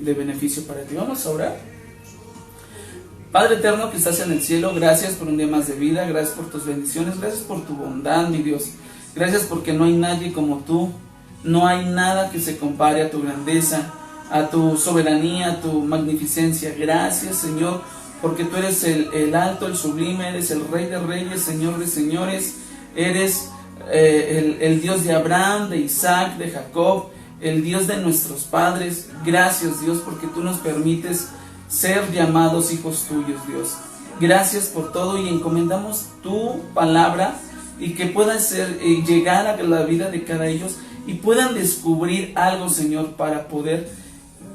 de beneficio para ti. Vamos a orar. Padre eterno que estás en el cielo, gracias por un día más de vida, gracias por tus bendiciones, gracias por tu bondad, mi Dios. Gracias porque no hay nadie como tú, no hay nada que se compare a tu grandeza, a tu soberanía, a tu magnificencia. Gracias, Señor, porque tú eres el alto, el sublime, eres el Rey de reyes, Señor de señores, eres el Dios de Abraham, de Isaac, de Jacob, el Dios de nuestros padres. Gracias, Dios, porque tú nos permites ser llamados hijos tuyos, Dios. Gracias por todo y encomendamos tu palabra y que pueda llegar a la vida de cada ellos y puedan descubrir algo, Señor, para poder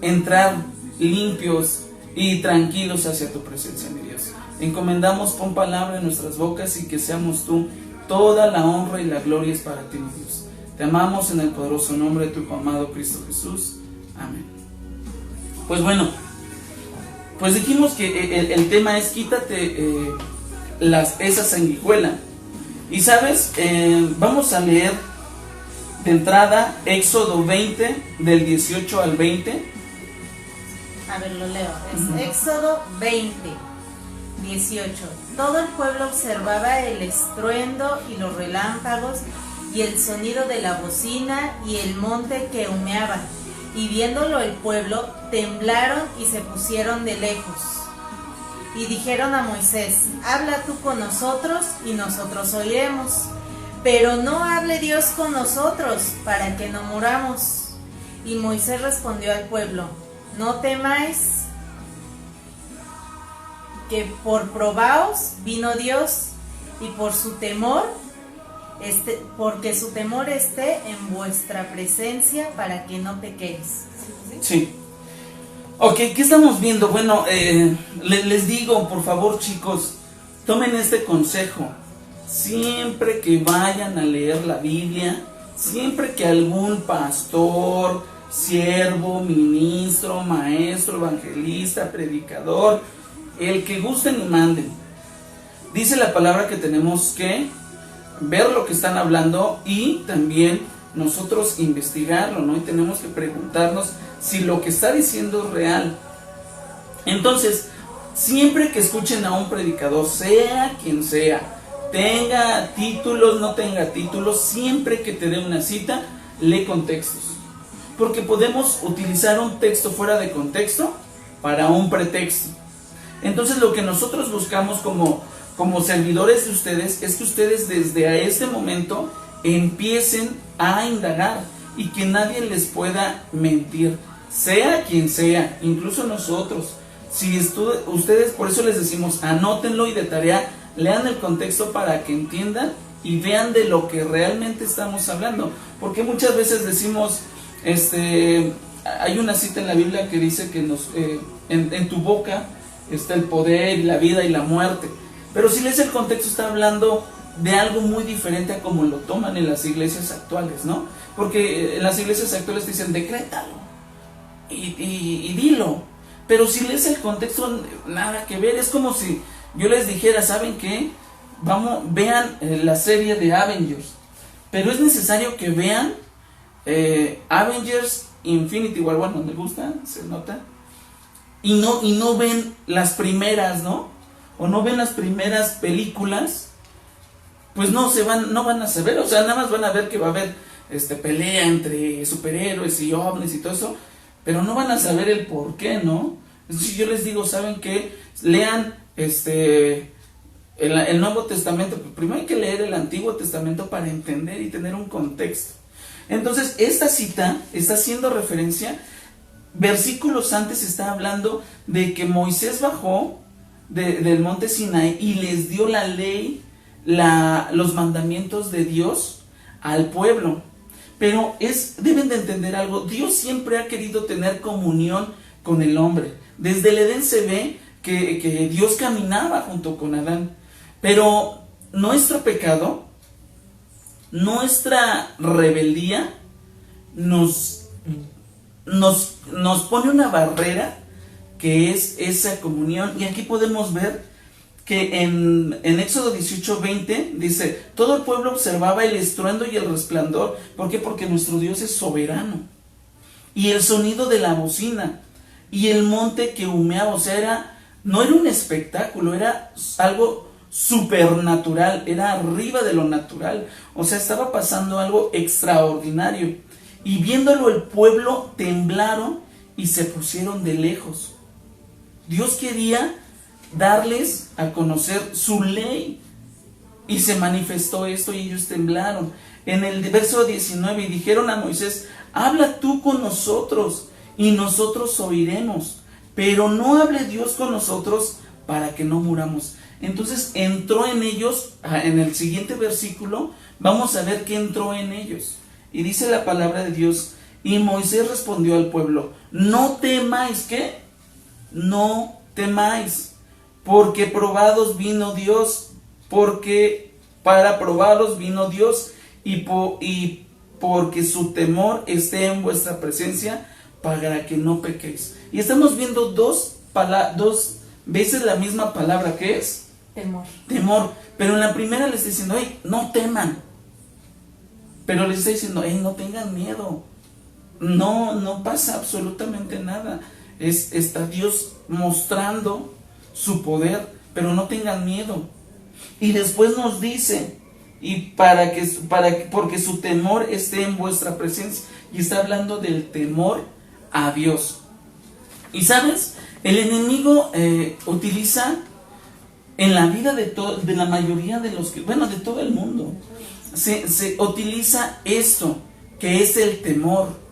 entrar limpios y tranquilos hacia tu presencia, mi Dios. Encomendamos, pon palabra en nuestras bocas y que seamos tú. Toda la honra y la gloria es para ti, mi Dios. Te amamos en el poderoso nombre de tu amado Cristo Jesús. Amén. Pues bueno, pues dijimos que el tema es quítate esa sanguijuela. Y sabes, vamos a leer de entrada Éxodo 20 del 18 al 20. A ver, lo leo. Es Éxodo 20, 18. Todo el pueblo observaba el estruendo y los relámpagos y el sonido de la bocina y el monte que humeaba. Y viéndolo el pueblo, temblaron y se pusieron de lejos. Y dijeron a Moisés: habla tú con nosotros y nosotros oiremos. Pero no hable Dios con nosotros, para que no muramos. Y Moisés respondió al pueblo: no temáis, que por probaos vino Dios, y por su temor, porque su temor esté en vuestra presencia, para que no pequéis. Sí. Ok, ¿qué estamos viendo? Bueno, les digo, por favor, chicos, tomen este consejo. Siempre que vayan a leer la Biblia, siempre que algún pastor, siervo, ministro, maestro, evangelista, predicador, el que gusten y manden, dice la palabra que tenemos que ver lo que están hablando y también nosotros investigarlo, ¿no? Y tenemos que preguntarnos si lo que está diciendo es real. Entonces, siempre que escuchen a un predicador, sea quien sea, tenga títulos, no tenga títulos, siempre que te dé una cita, lee contextos. Porque podemos utilizar un texto fuera de contexto para un pretexto. Entonces, lo que nosotros buscamos como servidores de ustedes es que ustedes desde este momento empiecen a indagar y que nadie les pueda mentir, sea quien sea, incluso nosotros. Si ustedes, por eso les decimos, anótenlo y de tarea lean el contexto para que entiendan y vean de lo que realmente estamos hablando. Porque muchas veces decimos, hay una cita en la Biblia que dice que en tu boca está el poder y la vida y la muerte. Pero si lees el contexto, está hablando de algo muy diferente a como lo toman en las iglesias actuales, ¿no? Porque en las iglesias actuales te dicen, decrétalo y dilo. Pero si lees el contexto, nada que ver. Es como si yo les dijera, ¿saben qué? Vean la serie de Avengers. Pero es necesario que vean Avengers Infinity War. Bueno, me gusta, se nota. Y no ven las primeras, ¿no? O no ven las primeras películas, pues no van a saber, o sea, nada más van a ver que va a haber pelea entre superhéroes y ovnis y todo eso, pero no van a saber el por qué, ¿no? Entonces yo les digo, ¿saben qué? Lean el Nuevo Testamento. Primero hay que leer el Antiguo Testamento para entender y tener un contexto. Entonces, esta cita está haciendo referencia, versículos antes está hablando de que Moisés bajó del monte Sinaí y les dio la ley, los mandamientos de Dios al pueblo. Pero deben de entender algo, Dios siempre ha querido tener comunión con el hombre. Desde el Edén se ve que Dios caminaba junto con Adán. Pero nuestro pecado, nuestra rebeldía nos pone una barrera que es esa comunión. Y aquí podemos ver que en Éxodo 18:20 dice, todo el pueblo observaba el estruendo y el resplandor. ¿Por qué? Porque nuestro Dios es soberano. Y el sonido de la bocina. y el monte que humeaba. O sea, no era un espectáculo, era algo supernatural, era arriba de lo natural. O sea, estaba pasando algo extraordinario. Y viéndolo el pueblo temblaron y se pusieron de lejos. Dios quería darles a conocer su ley y se manifestó esto y ellos temblaron. En el verso 19, y dijeron a Moisés: habla tú con nosotros y nosotros oiremos, pero no hable Dios con nosotros para que no muramos. Entonces entró en ellos, en el siguiente versículo vamos a ver que entró en ellos. Y dice la palabra de Dios: y Moisés respondió al pueblo: no temáis. ¿Qué? No temáis, porque probados vino Dios, porque para probaros vino Dios, y porque su temor esté en vuestra presencia, para que no pequéis. Y estamos viendo dos veces la misma palabra, que es temor. Pero en la primera les está diciendo: hey, no teman. Pero les está diciendo: hey, no tengan miedo. No pasa absolutamente nada. Está Dios mostrando su poder, pero no tengan miedo. Y después nos dice: y porque su temor esté en vuestra presencia. Y está hablando del temor a Dios. Y sabes, el enemigo utiliza en la vida de la mayoría de los que, bueno, de todo el mundo, se utiliza esto, que es el temor,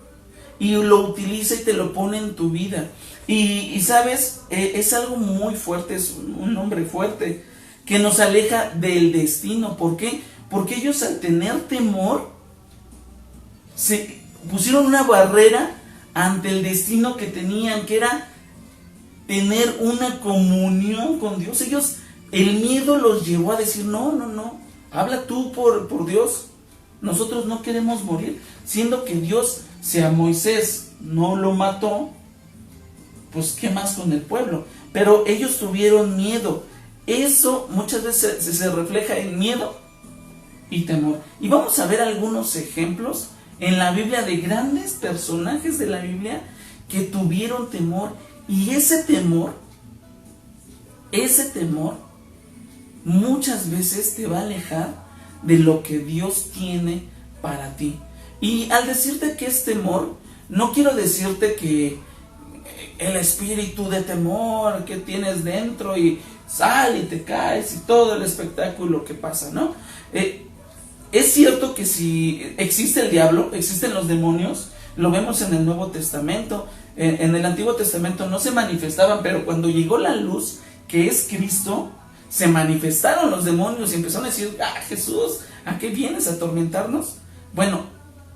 y lo utiliza y te lo pone en tu vida. Y sabes, es algo muy fuerte, es un hombre fuerte, que nos aleja del destino. ¿Por qué? Porque ellos, al tener temor, se pusieron una barrera ante el destino que tenían, que era tener una comunión con Dios. Ellos, el miedo los llevó a decir: no, habla tú por Dios, nosotros no queremos morir. Siendo que Dios, si a Moisés no lo mató, pues qué más con el pueblo. Pero ellos tuvieron miedo. Eso muchas veces se refleja en miedo y temor. Y vamos a ver algunos ejemplos en la Biblia de grandes personajes de la Biblia que tuvieron temor. Y ese temor muchas veces te va a alejar de lo que Dios tiene para ti. Y al decirte que es temor, no quiero decirte que el espíritu de temor que tienes dentro y sal y te caes y todo el espectáculo que pasa, ¿no? Es cierto que si existe el diablo, existen los demonios, lo vemos en el Nuevo Testamento. En el Antiguo Testamento no se manifestaban, pero cuando llegó la luz, que es Cristo, se manifestaron los demonios y empezaron a decir: Jesús, ¿a qué vienes a atormentarnos? Bueno,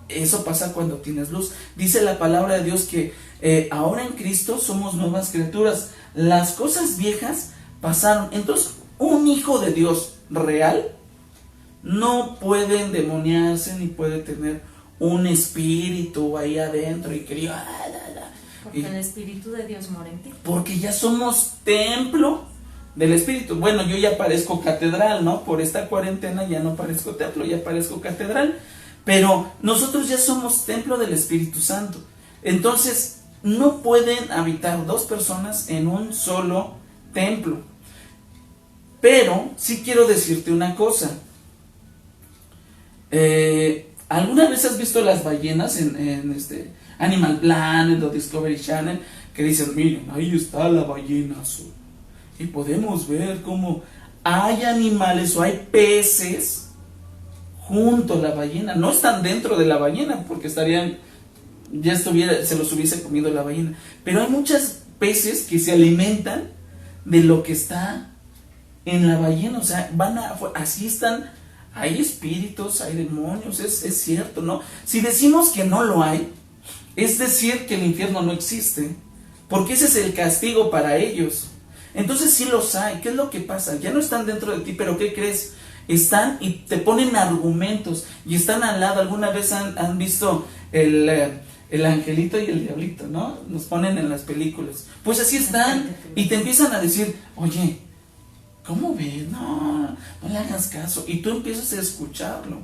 eso pasa cuando tienes luz. Dice la palabra de Dios que ahora en Cristo somos nuevas criaturas. Las cosas viejas pasaron. Entonces, un hijo de Dios real no puede endemoniarse ni puede tener un espíritu ahí adentro y que porque el espíritu de Dios mora en ti. Porque ya somos templo del espíritu. Bueno, yo ya parezco catedral, ¿no? Por esta cuarentena ya no parezco templo, ya parezco catedral. Pero nosotros ya somos templo del Espíritu Santo. Entonces, no pueden habitar dos personas en un solo templo. Pero sí quiero decirte una cosa. ¿Alguna vez has visto las ballenas en Animal Planet o Discovery Channel? Que dicen: miren, ahí está la ballena azul. Y podemos ver cómo hay animales o hay peces junto a la ballena. No están dentro de la ballena porque se los hubiese comido la ballena. Pero hay muchos peces que se alimentan de lo que está en la ballena. O sea, así están. Hay espíritus, hay demonios, es cierto, ¿no? Si decimos que no lo hay, es decir que el infierno no existe, porque ese es el castigo para ellos. Entonces sí los hay. ¿Qué es lo que pasa? Ya no están dentro de ti, pero ¿qué crees? Están y te ponen argumentos y están al lado. ¿Alguna vez han visto el angelito y el diablito, no? Nos ponen en las películas. Pues así están y te empiezan a decir: oye, ¿cómo ves? No le hagas caso. Y tú empiezas a escucharlo.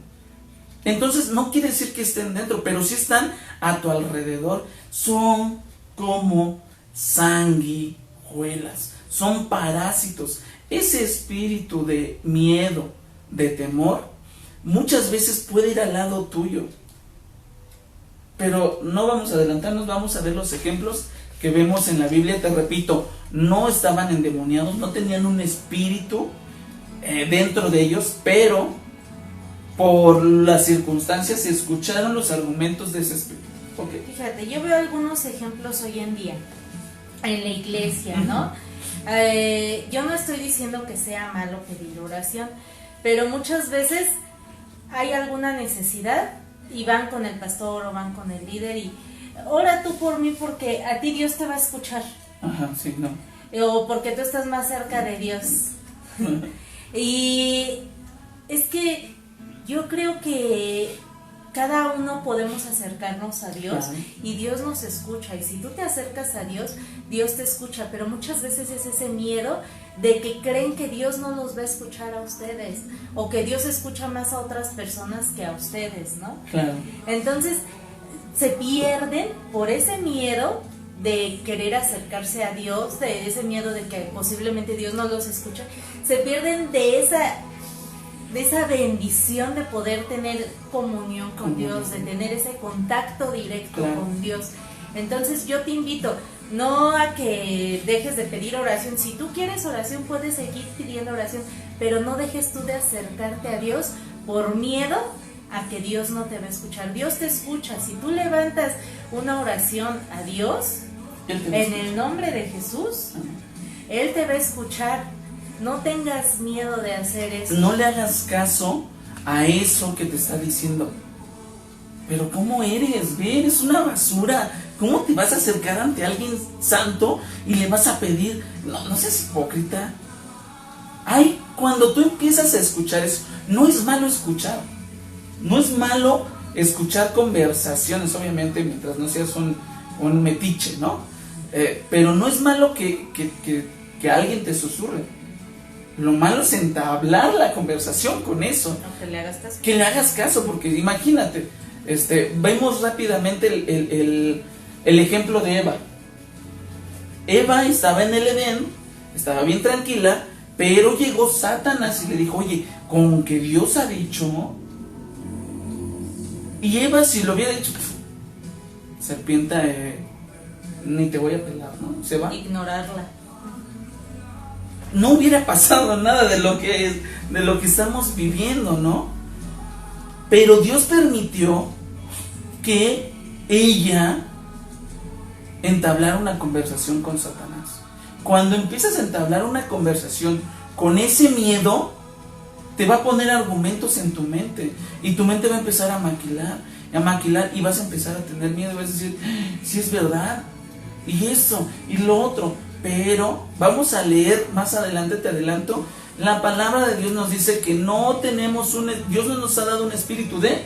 Entonces no quiere decir que estén dentro, pero sí están a tu alrededor. Son como sanguijuelas, son parásitos. Ese espíritu de miedo, de temor, muchas veces puede ir al lado tuyo. Pero no vamos a adelantarnos, vamos a ver los ejemplos que vemos en la Biblia. Te repito, no estaban endemoniados, no tenían un espíritu dentro de ellos, pero por las circunstancias escucharon los argumentos de ese espíritu. Okay. Fíjate, yo veo algunos ejemplos hoy en día en la iglesia, ¿no? Yo no estoy diciendo que sea malo pedir oración, pero muchas veces hay alguna necesidad y van con el pastor o van con el líder y ora tú por mí porque a ti Dios te va a escuchar. Ajá, sí, no. O porque tú estás más cerca de Dios. Y es que yo creo que cada uno podemos acercarnos a Dios, claro, y Dios nos escucha, y si tú te acercas a Dios, Dios te escucha, pero muchas veces es ese miedo de que creen que Dios no los va a escuchar a ustedes, o que Dios escucha más a otras personas que a ustedes, ¿no? Claro. Entonces se pierden por ese miedo de querer acercarse a Dios, de ese miedo de que posiblemente Dios no los escucha, se pierden de esa bendición de poder tener comunión con Dios, de tener ese contacto directo, claro, con Dios. Entonces yo te invito, no a que dejes de pedir oración. Si tú quieres oración, puedes seguir pidiendo oración, pero no dejes tú de acercarte a Dios por miedo a que Dios no te va a escuchar. Dios te escucha. Si tú levantas una oración a Dios en el nombre de Jesús, Él te va a escuchar. No tengas miedo de hacer eso. No le hagas caso a eso que te está diciendo. Pero ¿cómo eres? Ve, eres una basura. ¿Cómo te vas a acercar ante alguien santo y le vas a pedir? No seas hipócrita. Ay, cuando tú empiezas a escuchar eso, no es malo escuchar. No es malo escuchar conversaciones, obviamente, mientras no seas un metiche, ¿no? Pero no es malo que alguien te susurre. Lo malo es entablar la conversación con eso. No, que le hagas caso. Que le hagas caso, porque imagínate, vemos rápidamente el ejemplo de Eva. Eva estaba en el Edén, estaba bien tranquila, pero llegó Satanás y le dijo, oye, con que Dios ha dicho. Y Eva, si lo hubiera dicho, serpiente, ni te voy a pelar, ¿no? Se va. Ignorarla. No hubiera pasado nada de lo que estamos viviendo, ¿no? Pero Dios permitió que ella entablara una conversación con Satanás. Cuando empiezas a entablar una conversación con ese miedo, te va a poner argumentos en tu mente y tu mente va a empezar a maquilar y vas a empezar a tener miedo y vas a decir, sí es verdad, y eso, y lo otro. Pero vamos a leer más adelante, te adelanto, la palabra de Dios nos dice que no tenemos Dios no nos ha dado un espíritu de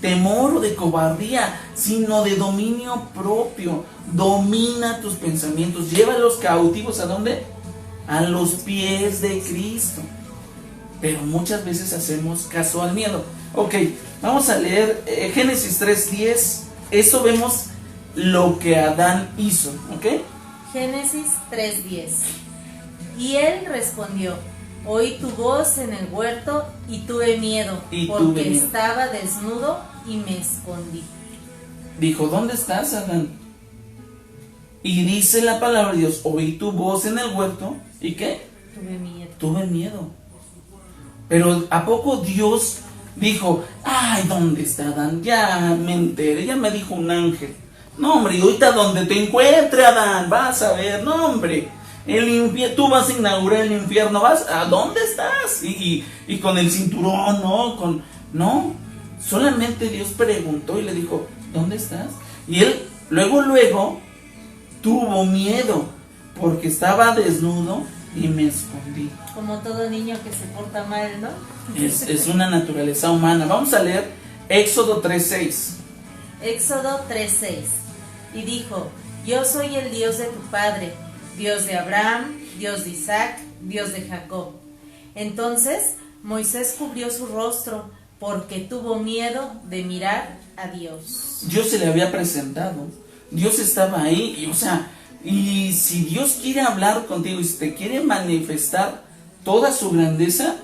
temor o de cobardía, sino de dominio propio. Domina tus pensamientos, llévalos cautivos, ¿a dónde? A los pies de Cristo. Pero muchas veces hacemos caso al miedo. Ok, vamos a leer Génesis 3:10. Eso vemos lo que Adán hizo, ¿ok? Génesis 3:10. Y él respondió, oí tu voz en el huerto y tuve miedo, porque estaba desnudo y me escondí. Dijo, ¿dónde estás, Adán? Y dice la palabra de Dios, oí tu voz en el huerto, ¿y qué? Tuve miedo. Pero ¿a poco Dios dijo, ay, ¿dónde está Adán? Ya me enteré, ya me dijo un ángel. No, hombre, y ahorita donde te encuentre, Adán, vas a ver, no, hombre, tú vas a inaugurar el infierno, ¿a dónde estás? Y con el cinturón, no, solamente Dios preguntó y le dijo, ¿dónde estás? Y él luego tuvo miedo, porque estaba desnudo y me escondí. Como todo niño que se porta mal, ¿no? Es una naturaleza humana. Vamos a leer Éxodo 3:6. Éxodo 3:6. Y dijo, yo soy el Dios de tu padre, Dios de Abraham, Dios de Isaac, Dios de Jacob. Entonces Moisés cubrió su rostro porque tuvo miedo de mirar a Dios. Dios se le había presentado, Dios estaba ahí, y, o sea, Y si Dios quiere hablar contigo y si te quiere manifestar toda su grandeza,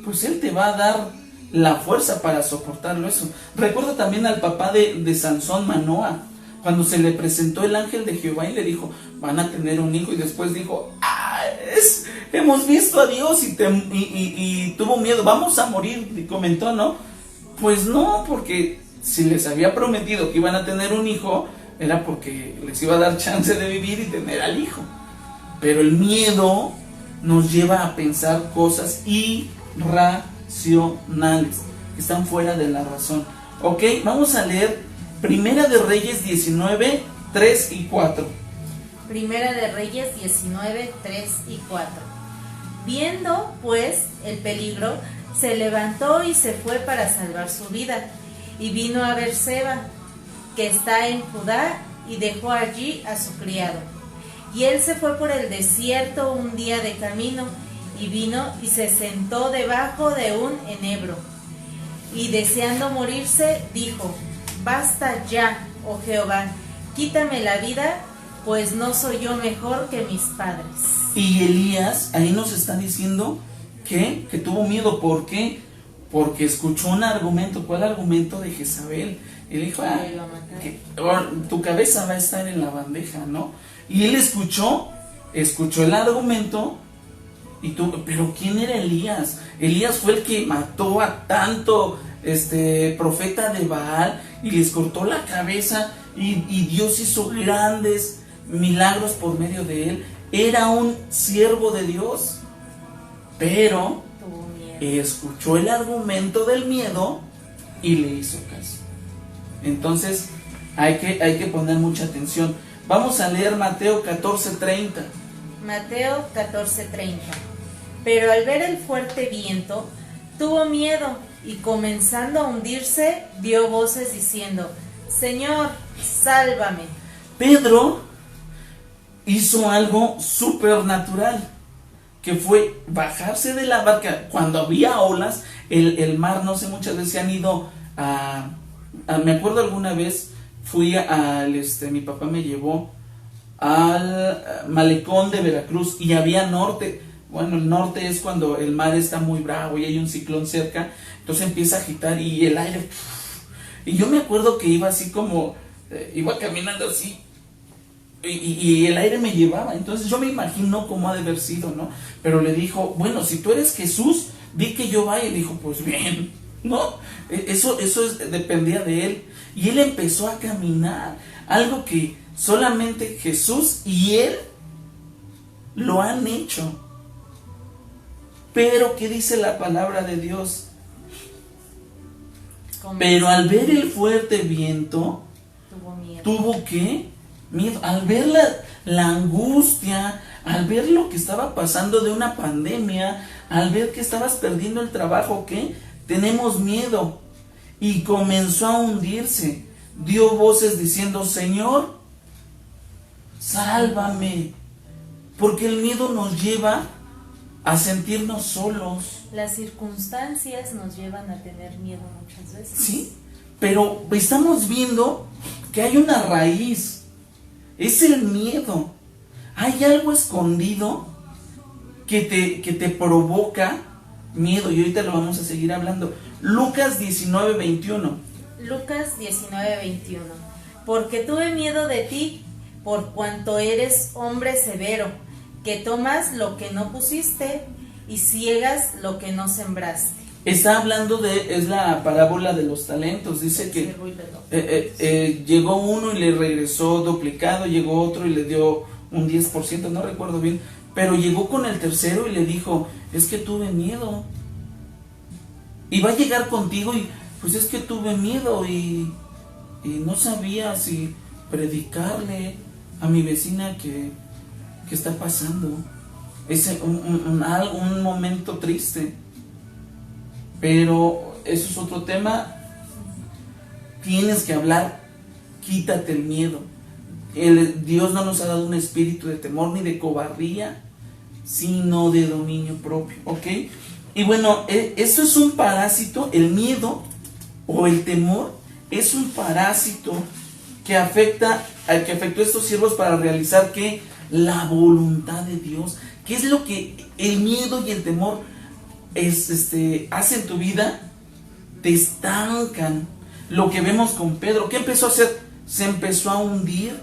pues Él te va a dar la fuerza para soportarlo eso. Recuerdo también al papá de Sansón, Manoa, cuando se le presentó el ángel de Jehová y le dijo, van a tener un hijo, y después dijo, hemos visto a Dios, y tuvo miedo, vamos a morir, y comentó, ¿no? Pues no, porque si les había prometido que iban a tener un hijo, era porque les iba a dar chance de vivir y tener al hijo. Pero el miedo nos lleva a pensar cosas irracionales, que están fuera de la razón. Ok, vamos a leer Primera de Reyes 19, 3 y 4. Primera de Reyes 19, 3 y 4. Viendo, pues, el peligro, se levantó y se fue para salvar su vida, y vino a Berseba, que está en Judá, y dejó allí a su criado. Y él se fue por el desierto un día de camino, y vino y se sentó debajo de un enebro. Y deseando morirse, dijo, basta ya, oh Jehová, quítame la vida, pues no soy yo mejor que mis padres. Y Elías, ahí nos está diciendo que tuvo miedo. ¿Por qué? Porque escuchó un argumento. ¿Cuál argumento? De Jezabel. Él dijo, tu cabeza va a estar en la bandeja, ¿no? Y él escuchó el argumento. Pero ¿quién era Elías? Elías fue el que mató a tanto profeta de Baal y les cortó la cabeza, y Dios hizo grandes milagros por medio de él. Era un siervo de Dios, pero escuchó el argumento del miedo y le hizo caso. Entonces hay que poner mucha atención. Vamos a leer Mateo 14:30. Mateo 14:30. Pero al ver el fuerte viento, tuvo miedo, y comenzando a hundirse, dio voces diciendo, Señor, sálvame. Pedro hizo algo supernatural, que fue bajarse de la barca cuando había olas. El mar, no sé, muchas veces se han ido me acuerdo alguna vez fui mi papá me llevó al malecón de Veracruz, y había norte. Bueno, el norte es cuando el mar está muy bravo y hay un ciclón cerca, entonces empieza a agitar y el aire, y yo me acuerdo que iba así como, iba caminando así, y el aire me llevaba. Entonces yo me imagino cómo ha de haber sido, ¿no? Pero le dijo, bueno, si tú eres Jesús, di que yo vaya. Y dijo, pues bien, ¿no? Eso dependía de él. Y él empezó a caminar, algo que solamente Jesús y él lo han hecho. Pero ¿qué dice la palabra de Dios? Pero al ver el fuerte viento, ¿tuvo qué? Miedo. Al ver la angustia, al ver lo que estaba pasando de una pandemia, al ver que estabas perdiendo el trabajo, ¿qué? Tenemos miedo. Y comenzó a hundirse. Dio voces diciendo, Señor, sálvame. Porque el miedo nos lleva a sentirnos solos. Las circunstancias nos llevan a tener miedo muchas veces. Sí, pero estamos viendo que hay una raíz. Es el miedo. Hay algo escondido que te provoca miedo, y ahorita lo vamos a seguir hablando. Lucas 19:21. Lucas 19:21. Porque tuve miedo de ti, por cuanto eres hombre severo, que tomas lo que no pusiste y ciegas lo que no sembraste. Está hablando es la parábola de los talentos. Dice que llegó uno y le regresó duplicado, llegó otro y le dio un 10%, no recuerdo bien, pero llegó con el tercero y le dijo, es que tuve miedo. Y va a llegar contigo y pues es que tuve miedo y no sabía si predicarle a mi vecina que está pasando. Es un momento triste. Pero eso es otro tema. Tienes que hablar. Quítate el miedo. Dios no nos ha dado un espíritu de temor ni de cobardía, sino de dominio propio, ¿ok? Y bueno, esto es un parásito. El miedo o el temor es un parásito que afectó a estos siervos para realizar ¿qué? la voluntad de Dios. ¿Qué es lo que el miedo y el temor hacen en tu vida? Te estancan. Lo que vemos con Pedro, ¿qué empezó a hacer? Se empezó a hundir.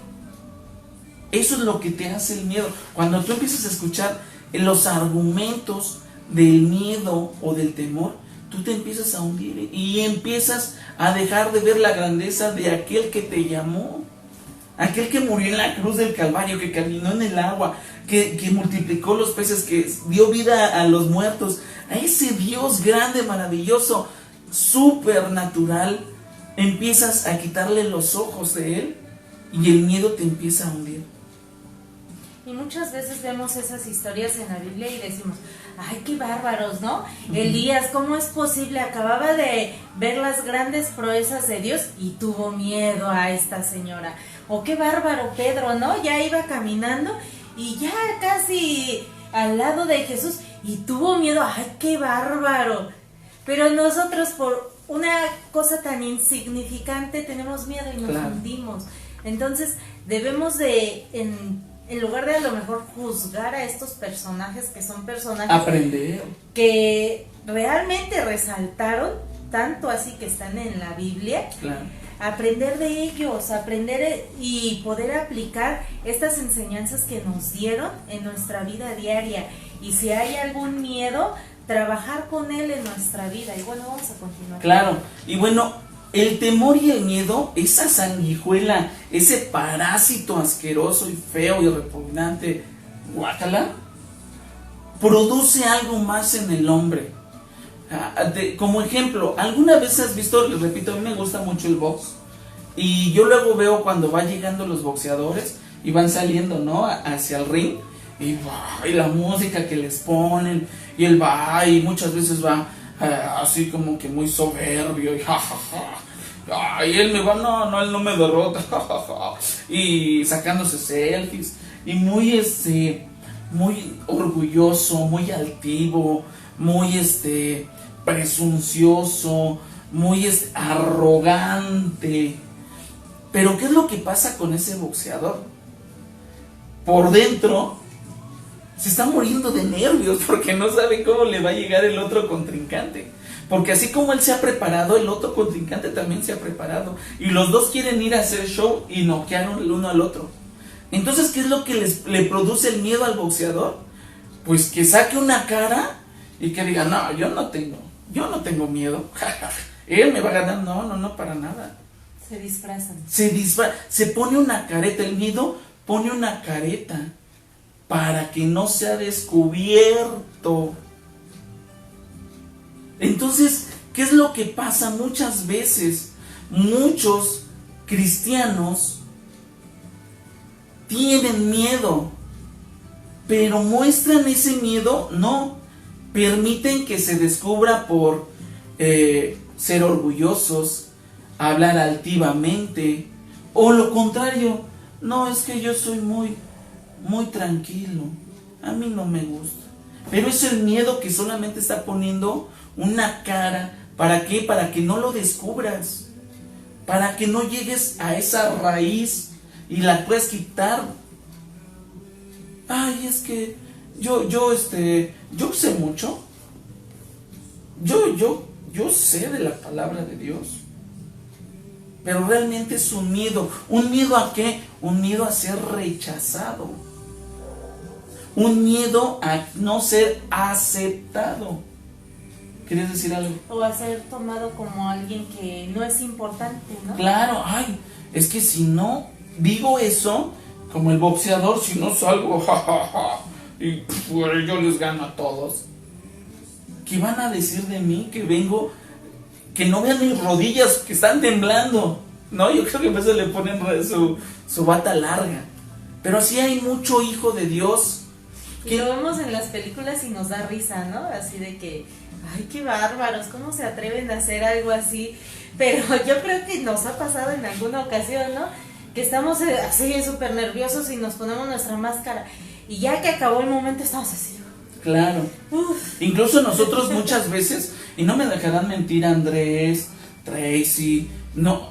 Eso es lo que te hace el miedo. Cuando tú empiezas a escuchar los argumentos del miedo o del temor, tú te empiezas a hundir y empiezas a dejar de ver la grandeza de aquel que te llamó, aquel que murió en la cruz del Calvario, que caminó en el agua, que multiplicó los peces, que dio vida a los muertos. A ese Dios grande, maravilloso, supernatural, empiezas a quitarle los ojos de Él y el miedo te empieza a hundir. Y muchas veces vemos esas historias en la Biblia y decimos, ay, qué bárbaros, ¿no? Elías, ¿cómo es posible? Acababa de ver las grandes proezas de Dios y tuvo miedo a esta señora. O qué bárbaro Pedro, ¿no? Ya iba caminando y ya casi al lado de Jesús y tuvo miedo, ay, qué bárbaro. Pero nosotros por una cosa tan insignificante tenemos miedo y nos hundimos. Entonces debemos de, en lugar de a lo mejor juzgar a estos personajes, que son personajes aprender, que realmente resaltaron, tanto así que están en la Biblia, aprender de ellos, aprender y poder aplicar estas enseñanzas que nos dieron en nuestra vida diaria. Y si hay algún miedo, trabajar con él en nuestra vida. Y bueno, vamos a continuar. Claro, y bueno, el temor y el miedo, esa sanguijuela, ese parásito asqueroso y feo y repugnante, guácala, produce algo más en el hombre. Como ejemplo, ¿alguna vez has visto? Les repito, a mí me gusta mucho el box, y yo luego veo cuando van llegando los boxeadores y van saliendo, ¿no?, hacia el ring, y la música que les ponen, y él va, y muchas veces va así como que muy soberbio, y y él me va, no, él no me derrota, y sacándose selfies, y muy orgulloso, muy altivo, muy presuncioso, muy arrogante. Pero ¿qué es lo que pasa con ese boxeador? Por dentro se está muriendo de nervios porque no sabe cómo le va a llegar el otro contrincante. Porque así como él se ha preparado, el otro contrincante también se ha preparado. Y los dos quieren ir a hacer show y noquear el uno al otro. Entonces, ¿qué es lo que le produce el miedo al boxeador? Pues que saque una cara y que diga, no, yo no tengo miedo. Él me va a ganar. No, para nada. Se disfrazan. Se pone una careta. El miedo pone una careta para que no sea descubierto. Entonces, ¿qué es lo que pasa muchas veces? Muchos cristianos tienen miedo, pero muestran ese miedo, no, permiten que se descubra por ser orgullosos, hablar altivamente, o lo contrario, no, es que yo soy muy tranquilo, a mí no me gusta. Pero es el miedo que solamente está poniendo una cara. ¿Para qué? Para que no lo descubras, para que no llegues a esa raíz y la puedes quitar. Ay, es que yo sé mucho, yo sé de la palabra de Dios, pero realmente es un miedo. ¿Un miedo a qué? Un miedo a ser rechazado, un miedo a no ser aceptado. ¿Quieres decir algo? O a ser tomado como alguien que no es importante, ¿no? Claro, ay, es que si no digo eso, como el boxeador, si no salgo, y pues, yo les gano a todos. ¿Qué van a decir de mí? Que vengo, que no vean mis rodillas, que están temblando. No, yo creo que a veces le ponen su bata larga. Pero sí hay mucho hijo de Dios. Y lo vemos en las películas y nos da risa, ¿no? Así de que, ay, qué bárbaros, ¿cómo se atreven a hacer algo así? Pero yo creo que nos ha pasado en alguna ocasión, ¿no? Que estamos así súper nerviosos y nos ponemos nuestra máscara. Y ya que acabó el momento estamos así. Claro. Uf. Incluso nosotros muchas veces, y no me dejarán mentir Andrés, Tracy, no,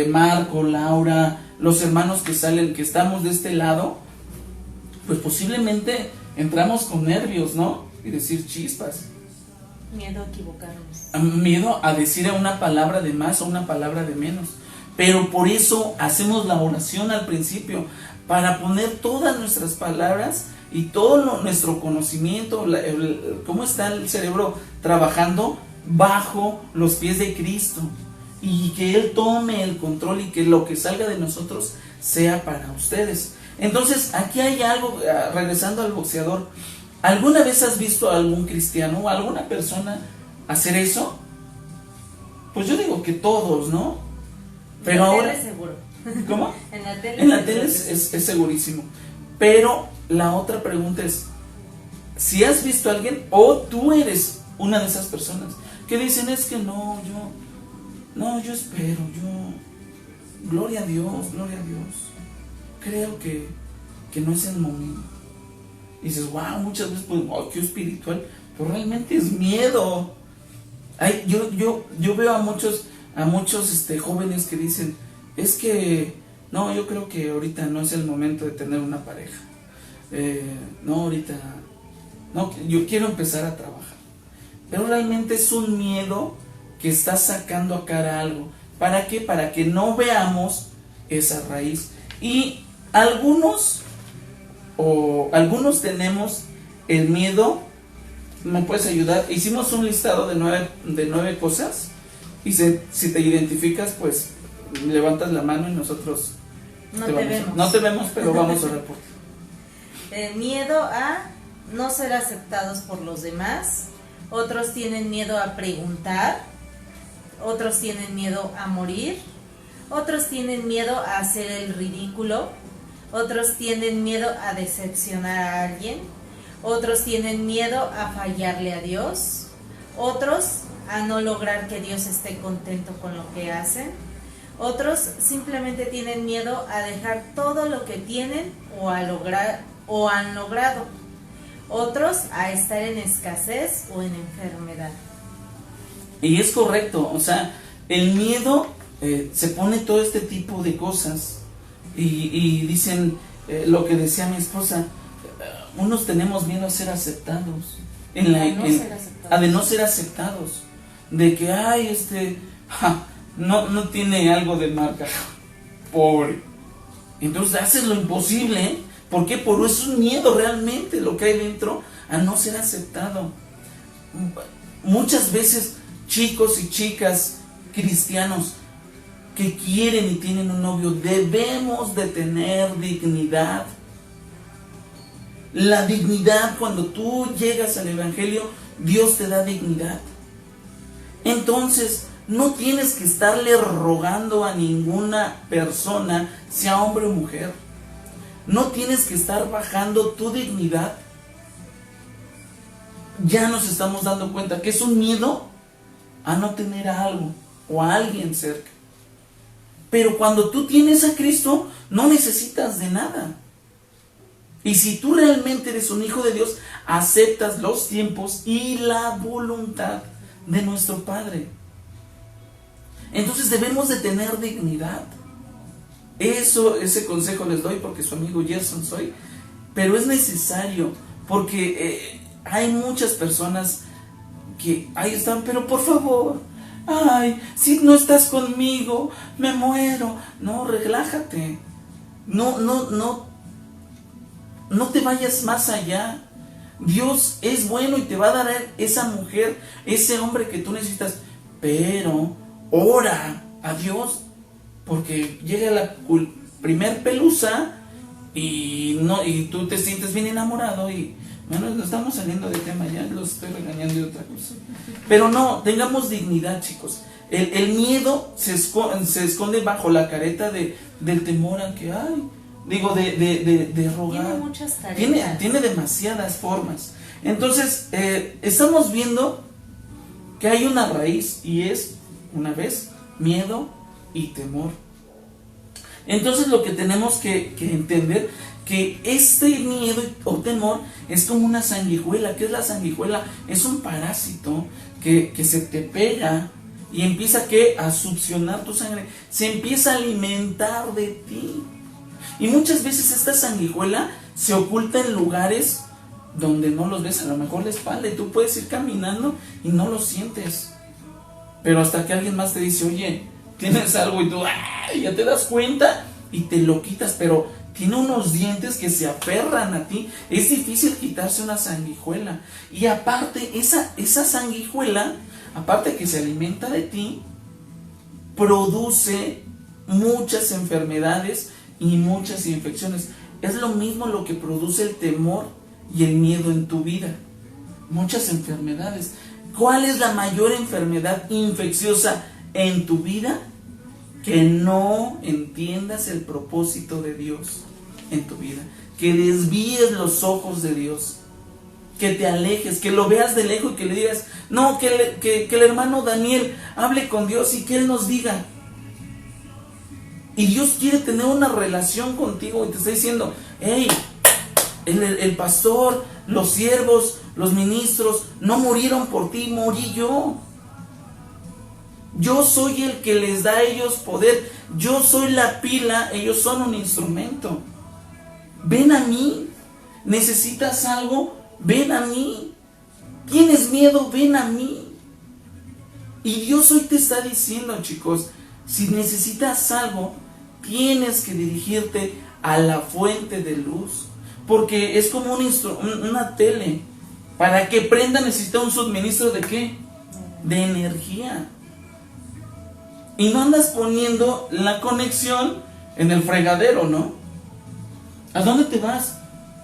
Marco, Laura, los hermanos que salen, que estamos de este lado, pues posiblemente entramos con nervios, ¿no? Y decir chispas. Miedo a equivocarnos. Miedo a decir una palabra de más o una palabra de menos. Pero por eso hacemos la oración al principio, para poner todas nuestras palabras y todo nuestro conocimiento, cómo está el cerebro trabajando bajo los pies de Cristo, y que Él tome el control y que lo que salga de nosotros sea para ustedes. Entonces, aquí hay algo, regresando al boxeador. ¿Alguna vez has visto a algún cristiano o a alguna persona hacer eso? Pues yo digo que todos, ¿no? Pero en la ahora, tele seguro. ¿cómo? En la tele es segurísimo. Pero la otra pregunta es, si has visto a alguien o tú eres una de esas personas que dicen, es que yo espero, gloria a Dios, creo que no es el momento. Y dices, wow, muchas veces, pues, oh, qué espiritual, pero realmente es miedo. Yo veo a muchos jóvenes que dicen, es que no, yo creo que ahorita no es el momento de tener una pareja. No, ahorita no, yo quiero empezar a trabajar. Pero realmente es un miedo que está sacando a cara algo. ¿Para qué? Para que no veamos esa raíz. Y algunos tenemos el miedo. ¿Me puedes ayudar? Hicimos un listado de 9 cosas. Y si te identificas, pues levantas la mano y nosotros no te vemos, pero vamos a orar por ti. Miedo a no ser aceptados por los demás. Otros tienen miedo a preguntar. Otros tienen miedo a morir. Otros tienen miedo a hacer el ridículo. Otros tienen miedo a decepcionar a alguien. Otros tienen miedo a fallarle a Dios. Otros a no lograr que Dios esté contento con lo que hacen. Otros simplemente tienen miedo a dejar todo lo que tienen o han logrado. Otros a estar en escasez o en enfermedad. Y es correcto, o sea, el miedo se pone todo este tipo de cosas. Y dicen lo que decía mi esposa, unos tenemos miedo a ser aceptados. De no ser aceptados. De que, no tiene algo de marca. Pobre. Entonces haces lo imposible, ¿eh? ¿Por qué? Por eso es un miedo realmente lo que hay dentro a no ser aceptado. Muchas veces chicos y chicas cristianos que quieren y tienen un novio, debemos de tener dignidad. La dignidad, cuando tú llegas al Evangelio, Dios te da dignidad. Entonces, no tienes que estarle rogando a ninguna persona, sea hombre o mujer. No tienes que estar bajando tu dignidad. Ya nos estamos dando cuenta que es un miedo a no tener a algo o a alguien cerca. Pero cuando tú tienes a Cristo, no necesitas de nada. Y si tú realmente eres un hijo de Dios, aceptas los tiempos y la voluntad de nuestro Padre. Entonces debemos de tener dignidad. Ese consejo les doy porque su amigo Gerson soy. Pero es necesario porque hay muchas personas que ahí están, pero por favor, si no estás conmigo, me muero. No, relájate. No te vayas más allá. Dios es bueno y te va a dar esa mujer, ese hombre que tú necesitas. Pero ora a Dios, porque llega la primer pelusa y tú te sientes bien enamorado y bueno, no estamos saliendo de tema, ya los estoy regañando de otra cosa. Pero no, tengamos dignidad, chicos. El miedo se esconde bajo la careta del temor a que de rogar. Tiene muchas caretas. Tiene demasiadas formas. Entonces, estamos viendo que hay una raíz y es, una vez, miedo y temor. Entonces lo que tenemos que entender, que este miedo o temor es como una sanguijuela. ¿Qué es la sanguijuela? Es un parásito que se te pega y empieza a succionar tu sangre. Se empieza a alimentar de ti. Y muchas veces esta sanguijuela se oculta en lugares donde no los ves, a lo mejor la espalda, y tú puedes ir caminando y no lo sientes. Pero hasta que alguien más te dice, oye, tienes algo, y tú ya te das cuenta y te lo quitas, pero tiene unos dientes que se aferran a ti. Es difícil quitarse una sanguijuela. Y aparte, esa sanguijuela, aparte que se alimenta de ti, produce muchas enfermedades y muchas infecciones. Es lo mismo lo que produce el temor y el miedo en tu vida. Muchas enfermedades. ¿Cuál es la mayor enfermedad infecciosa en tu vida? Que no entiendas el propósito de Dios en tu vida, que desvíes los ojos de Dios, que te alejes, que lo veas de lejos y que le digas, no, que el hermano Daniel hable con Dios y que Él nos diga. Y Dios quiere tener una relación contigo y te está diciendo, hey, el pastor, los siervos, los ministros no murieron por ti, morí yo. Yo soy el que les da a ellos poder. Yo soy la pila, ellos son un instrumento. Ven a mí. ¿Necesitas algo? Ven a mí. ¿Tienes miedo? Ven a mí. Y Dios hoy te está diciendo, chicos, si necesitas algo, tienes que dirigirte a la fuente de luz. Porque es como una tele. Para que prenda necesita un suministro ¿de qué? De energía. Y no andas poniendo la conexión en el fregadero, ¿no? ¿A dónde te vas?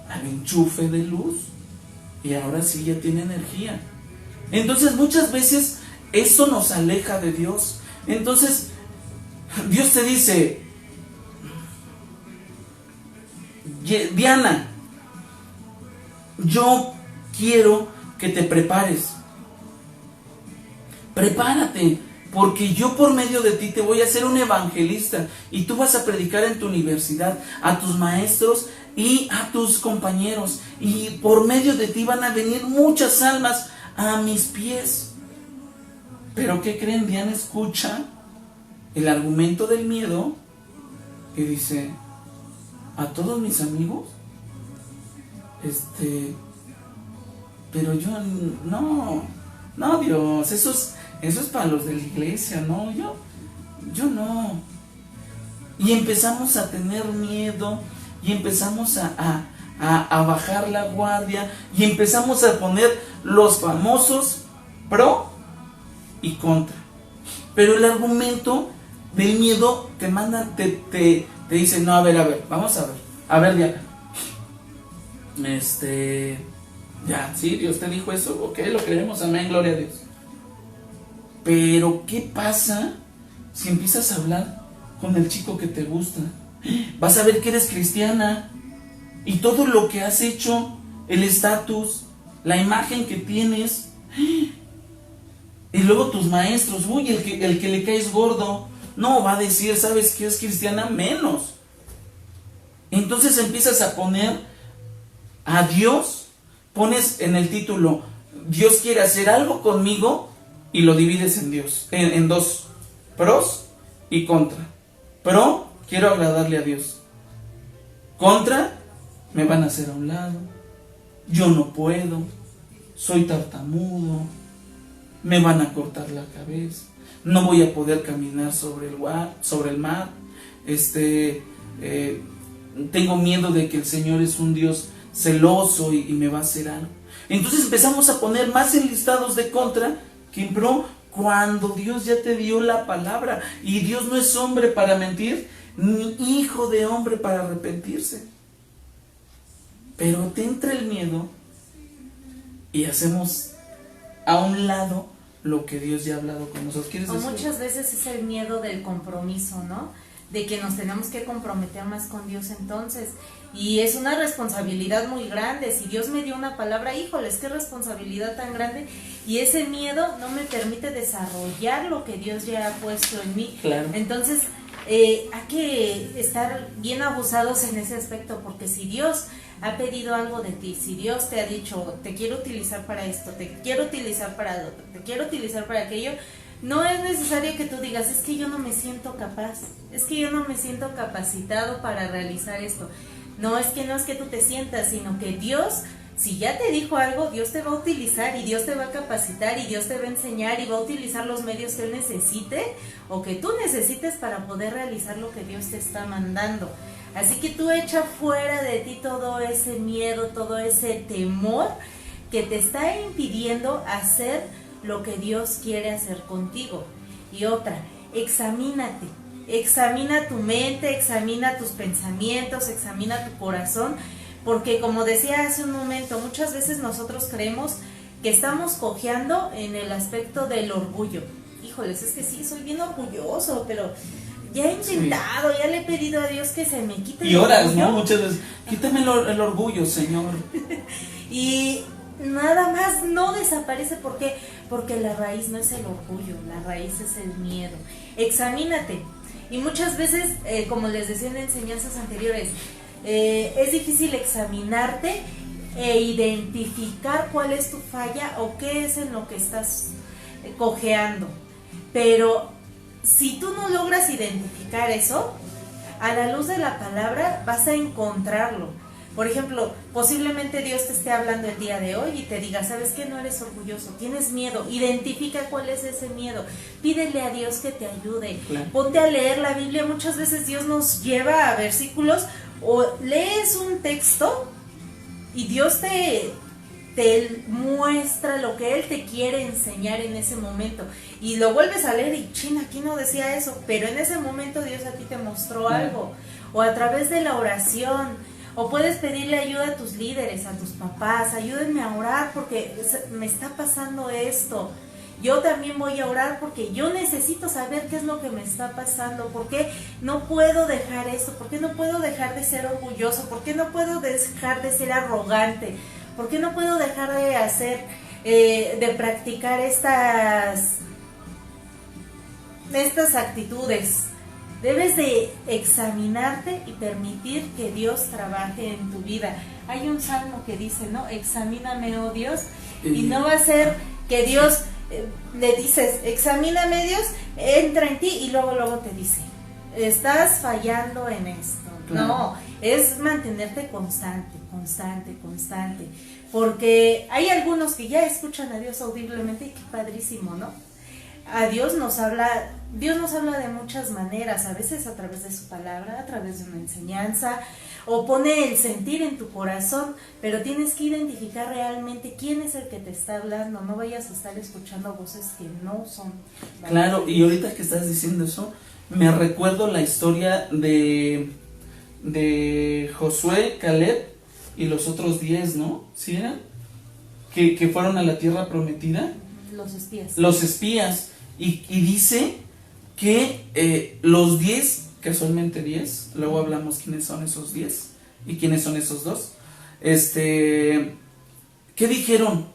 Al enchufe de luz. Y ahora sí ya tiene energía. Entonces muchas veces eso nos aleja de Dios. Entonces Dios te dice, Diana, yo quiero que te prepares. Prepárate. Porque yo por medio de ti te voy a hacer un evangelista y tú vas a predicar en tu universidad a tus maestros y a tus compañeros. Y por medio de ti van a venir muchas almas a mis pies. Pero ¿qué creen? Diana escucha el argumento del miedo y dice, a todos mis amigos, pero yo no Dios, eso es para los de la iglesia, no, yo no. Y empezamos a tener miedo, y empezamos a bajar la guardia, y empezamos a poner los famosos pro y contra. Pero el argumento del miedo te manda, te dice, no, a ver, vamos a ver, Diana. Ya, sí, Dios te dijo eso, ok, lo creemos, amén, gloria a Dios. Pero ¿qué pasa si empiezas a hablar con el chico que te gusta? Vas a ver que eres cristiana y todo lo que has hecho, el estatus, la imagen que tienes, y luego tus maestros, uy, el que le caes gordo, no, va a decir, ¿sabes qué? Es cristiana menos. Entonces empiezas a poner a Dios, pones en el título, Dios quiere hacer algo conmigo, y lo divides en dos, pros y contra. Pro, quiero agradarle a Dios. Contra, me van a hacer a un lado, yo no puedo, soy tartamudo, me van a cortar la cabeza, no voy a poder caminar sobre el mar, tengo miedo de que el Señor es un Dios celoso y me va a hacer algo. Entonces empezamos a poner más enlistados de contra que en pro, cuando Dios ya te dio la palabra. Y Dios no es hombre para mentir, ni hijo de hombre para arrepentirse. Pero te entra el miedo y hacemos a un lado lo que Dios ya ha hablado con nosotros. ¿Quieres decir? Muchas veces es el miedo del compromiso, ¿no? De que nos tenemos que comprometer más con Dios entonces. Y es una responsabilidad muy grande. Si Dios me dio una palabra, híjoles, qué responsabilidad tan grande. Y ese miedo no me permite desarrollar lo que Dios ya ha puesto en mí. Claro. Entonces, hay que estar bien abusados en ese aspecto, porque si Dios ha pedido algo de ti, si Dios te ha dicho, te quiero utilizar para esto, te quiero utilizar para lo otro, te quiero utilizar para aquello, No es necesario que tú digas, es que yo no me siento capaz, es que yo no me siento capacitado para realizar esto. No es que tú te sientas, sino que Dios, si ya te dijo algo, Dios te va a utilizar y Dios te va a capacitar y Dios te va a enseñar y va a utilizar los medios que Él necesite o que tú necesites para poder realizar lo que Dios te está mandando. Así que tú echa fuera de ti todo ese miedo, todo ese temor que te está impidiendo hacer lo que Dios quiere hacer contigo. Y otra, examínate, examina tu mente, examina tus pensamientos, examina tu corazón, porque como decía hace un momento, muchas veces nosotros creemos que estamos cojeando en el aspecto del orgullo. Híjoles, es que sí, soy bien orgulloso, pero ya he intentado, ya le he pedido a Dios que se me quite el orgullo. Y oras, ¿no? Muchas veces, quítame el orgullo, Señor. Y nada más no desaparece. ¿Por qué? Porque la raíz no es el orgullo, la raíz es el miedo. Examínate. Y muchas veces, como les decía en enseñanzas anteriores, es difícil examinarte e identificar cuál es tu falla o qué es en lo que estás cojeando. Pero si tú no logras identificar eso, a la luz de la palabra vas a encontrarlo. Por ejemplo, posiblemente Dios te esté hablando el día de hoy y te diga, ¿sabes qué? No eres orgulloso, tienes miedo. Identifica cuál es ese miedo. Pídele a Dios que te ayude. Claro. Ponte a leer la Biblia. Muchas veces Dios nos lleva a versículos o lees un texto y Dios te muestra lo que Él te quiere enseñar en ese momento. Y lo vuelves a leer y, aquí no decía eso. Pero en ese momento Dios a ti te mostró algo. O a través de la oración. O puedes pedirle ayuda a tus líderes, a tus papás, ayúdenme a orar porque me está pasando esto. Yo también voy a orar porque yo necesito saber qué es lo que me está pasando. ¿Por qué no puedo dejar esto? ¿Por qué no puedo dejar de ser orgulloso? ¿Por qué no puedo dejar de ser arrogante? ¿Por qué no puedo dejar de hacer, de practicar estas actitudes? Debes de examinarte y permitir que Dios trabaje en tu vida. Hay un salmo que dice, ¿no? Examíname, oh Dios. Y no va a ser que Dios le dices, examíname Dios, entra en ti y luego te dice, estás fallando en esto. Claro. No, es mantenerte constante. Porque hay algunos que ya escuchan a Dios audiblemente y qué padrísimo, ¿no? Dios nos habla de muchas maneras, a veces a través de su palabra, a través de una enseñanza, o pone el sentir en tu corazón, pero tienes que identificar realmente quién es el que te está hablando, no vayas a estar escuchando voces que no son. Claro, y ahorita que estás diciendo eso, me recuerdo la historia de Josué, Caleb y los otros 10, ¿no? ¿Sí eran? Que fueron a la tierra prometida. Los espías. Y dice que los 10, casualmente 10, luego hablamos quiénes son esos 10 y quiénes son esos 2. ¿Qué dijeron?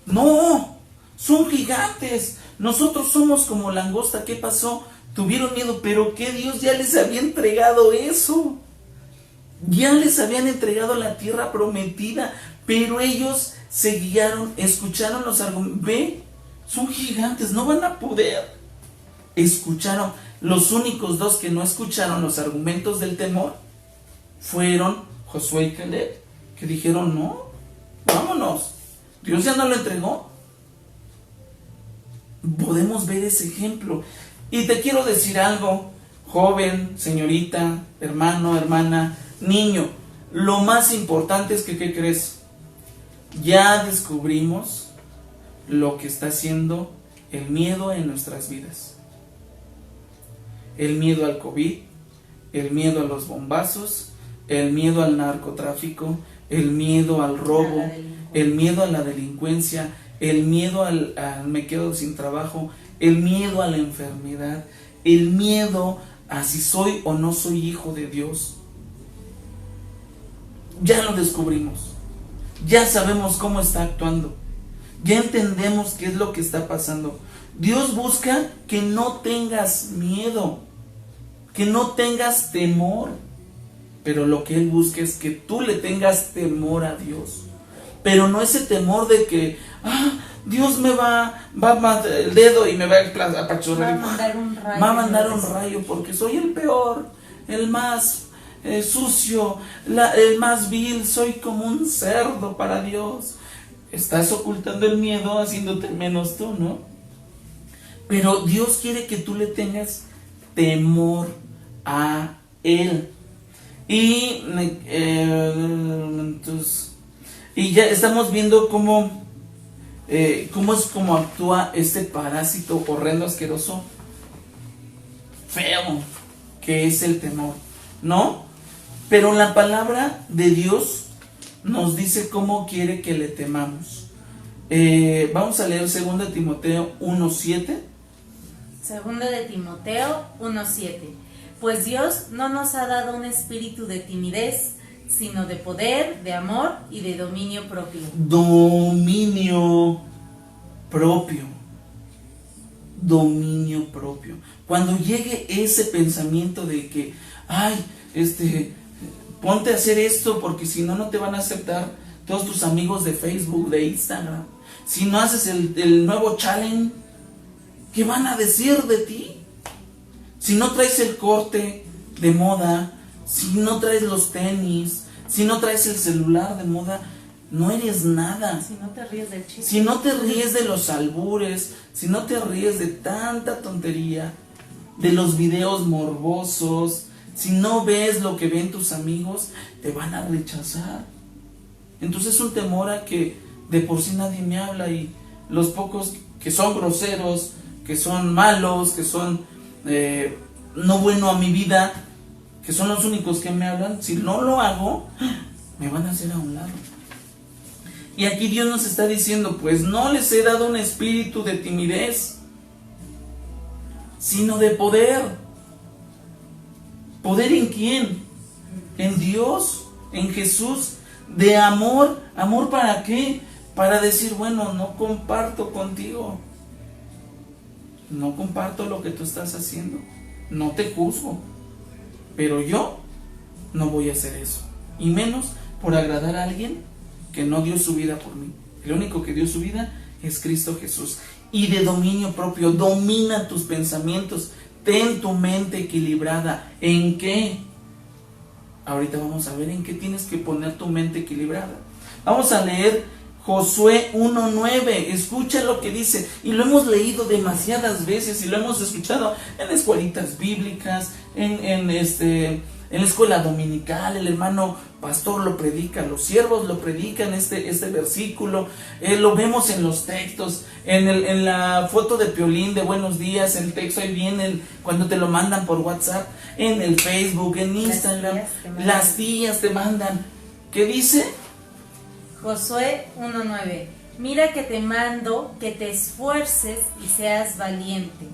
No, son gigantes, nosotros somos como langosta. ¿Qué pasó? Tuvieron miedo, pero que Dios ya les había entregado eso. Ya les habían entregado la tierra prometida, pero ellos se guiaron, escucharon los argumentos. Ve, son gigantes, no van a poder. Escucharon. Los únicos 2 que no escucharon los argumentos del temor fueron Josué y Caleb, que dijeron, no, vámonos, Dios ya no lo entregó. Podemos ver ese ejemplo. Y te quiero decir algo, joven, señorita, hermano, hermana, niño, lo más importante es que, ¿qué crees? Ya descubrimos lo que está haciendo el miedo en nuestras vidas. El miedo al COVID, el miedo a los bombazos, el miedo al narcotráfico, el miedo al robo, el miedo a la delincuencia, el miedo al me quedo sin trabajo, el miedo a la enfermedad, el miedo a si soy o no soy hijo de Dios. Ya lo descubrimos, ya sabemos cómo está actuando, ya entendemos qué es lo que está pasando. Dios busca que no tengas miedo, que no tengas temor, pero lo que Él busca es que tú le tengas temor a Dios, pero no ese temor de que, Dios me va el dedo y me va a apachurrar. Va a mandar un rayo. Va a mandar un rayo porque soy el peor, el más sucio, el más vil, soy como un cerdo para Dios. Estás ocultando el miedo haciéndote menos tú, ¿no? Pero Dios quiere que tú le tengas temor a Él. Y ya estamos viendo cómo actúa este parásito horrendo, asqueroso, feo, que es el temor, ¿no? Pero la palabra de Dios nos dice cómo quiere que le temamos. Vamos a leer 2 Timoteo 1:7. 2 de Timoteo 1:7. Pues Dios no nos ha dado un espíritu de timidez, sino de poder, de amor y de dominio propio. Dominio propio. Dominio propio. Cuando llegue ese pensamiento de que, ponte a hacer esto porque si no, no te van a aceptar todos tus amigos de Facebook, de Instagram. Si no haces el nuevo challenge, ¿qué van a decir de ti? Si no traes el corte de moda, si no traes los tenis, si no traes el celular de moda, no eres nada. Si no te ríes del chiste. Si no te ríes de los albures, si no te ríes de tanta tontería, de los videos morbosos, si no ves lo que ven tus amigos, te van a rechazar. Entonces es un temor a que de por sí nadie me habla, y los pocos que son groseros, que son malos, que son no bueno a mi vida, que son los únicos que me hablan, si no lo hago, me van a hacer a un lado. Y aquí Dios nos está diciendo, pues no les he dado un espíritu de timidez, sino de poder. ¿Poder en quién? En Dios, en Jesús. De amor. ¿Amor para qué? Para decir, bueno, no comparto contigo, no comparto lo que tú estás haciendo, no te juzgo, pero yo no voy a hacer eso, y menos por agradar a alguien que no dio su vida por mí. El único que dio su vida es Cristo Jesús. Y de dominio propio, domina tus pensamientos, ten tu mente equilibrada. ¿En qué? Ahorita vamos a ver en qué tienes que poner tu mente equilibrada. Vamos a leer Josué 1:9. Escucha lo que dice, y lo hemos leído demasiadas veces y lo hemos escuchado en escuelitas bíblicas, en la escuela dominical. El hermano pastor lo predica, los siervos lo predican, este versículo, lo vemos en los textos, en la foto de Piolín de Buenos Días, el texto ahí viene cuando te lo mandan por WhatsApp, en el Facebook, en Instagram, las tías te mandan. ¿Qué dice? Josué 1:9. Mira que te mando que te esfuerces y seas valiente.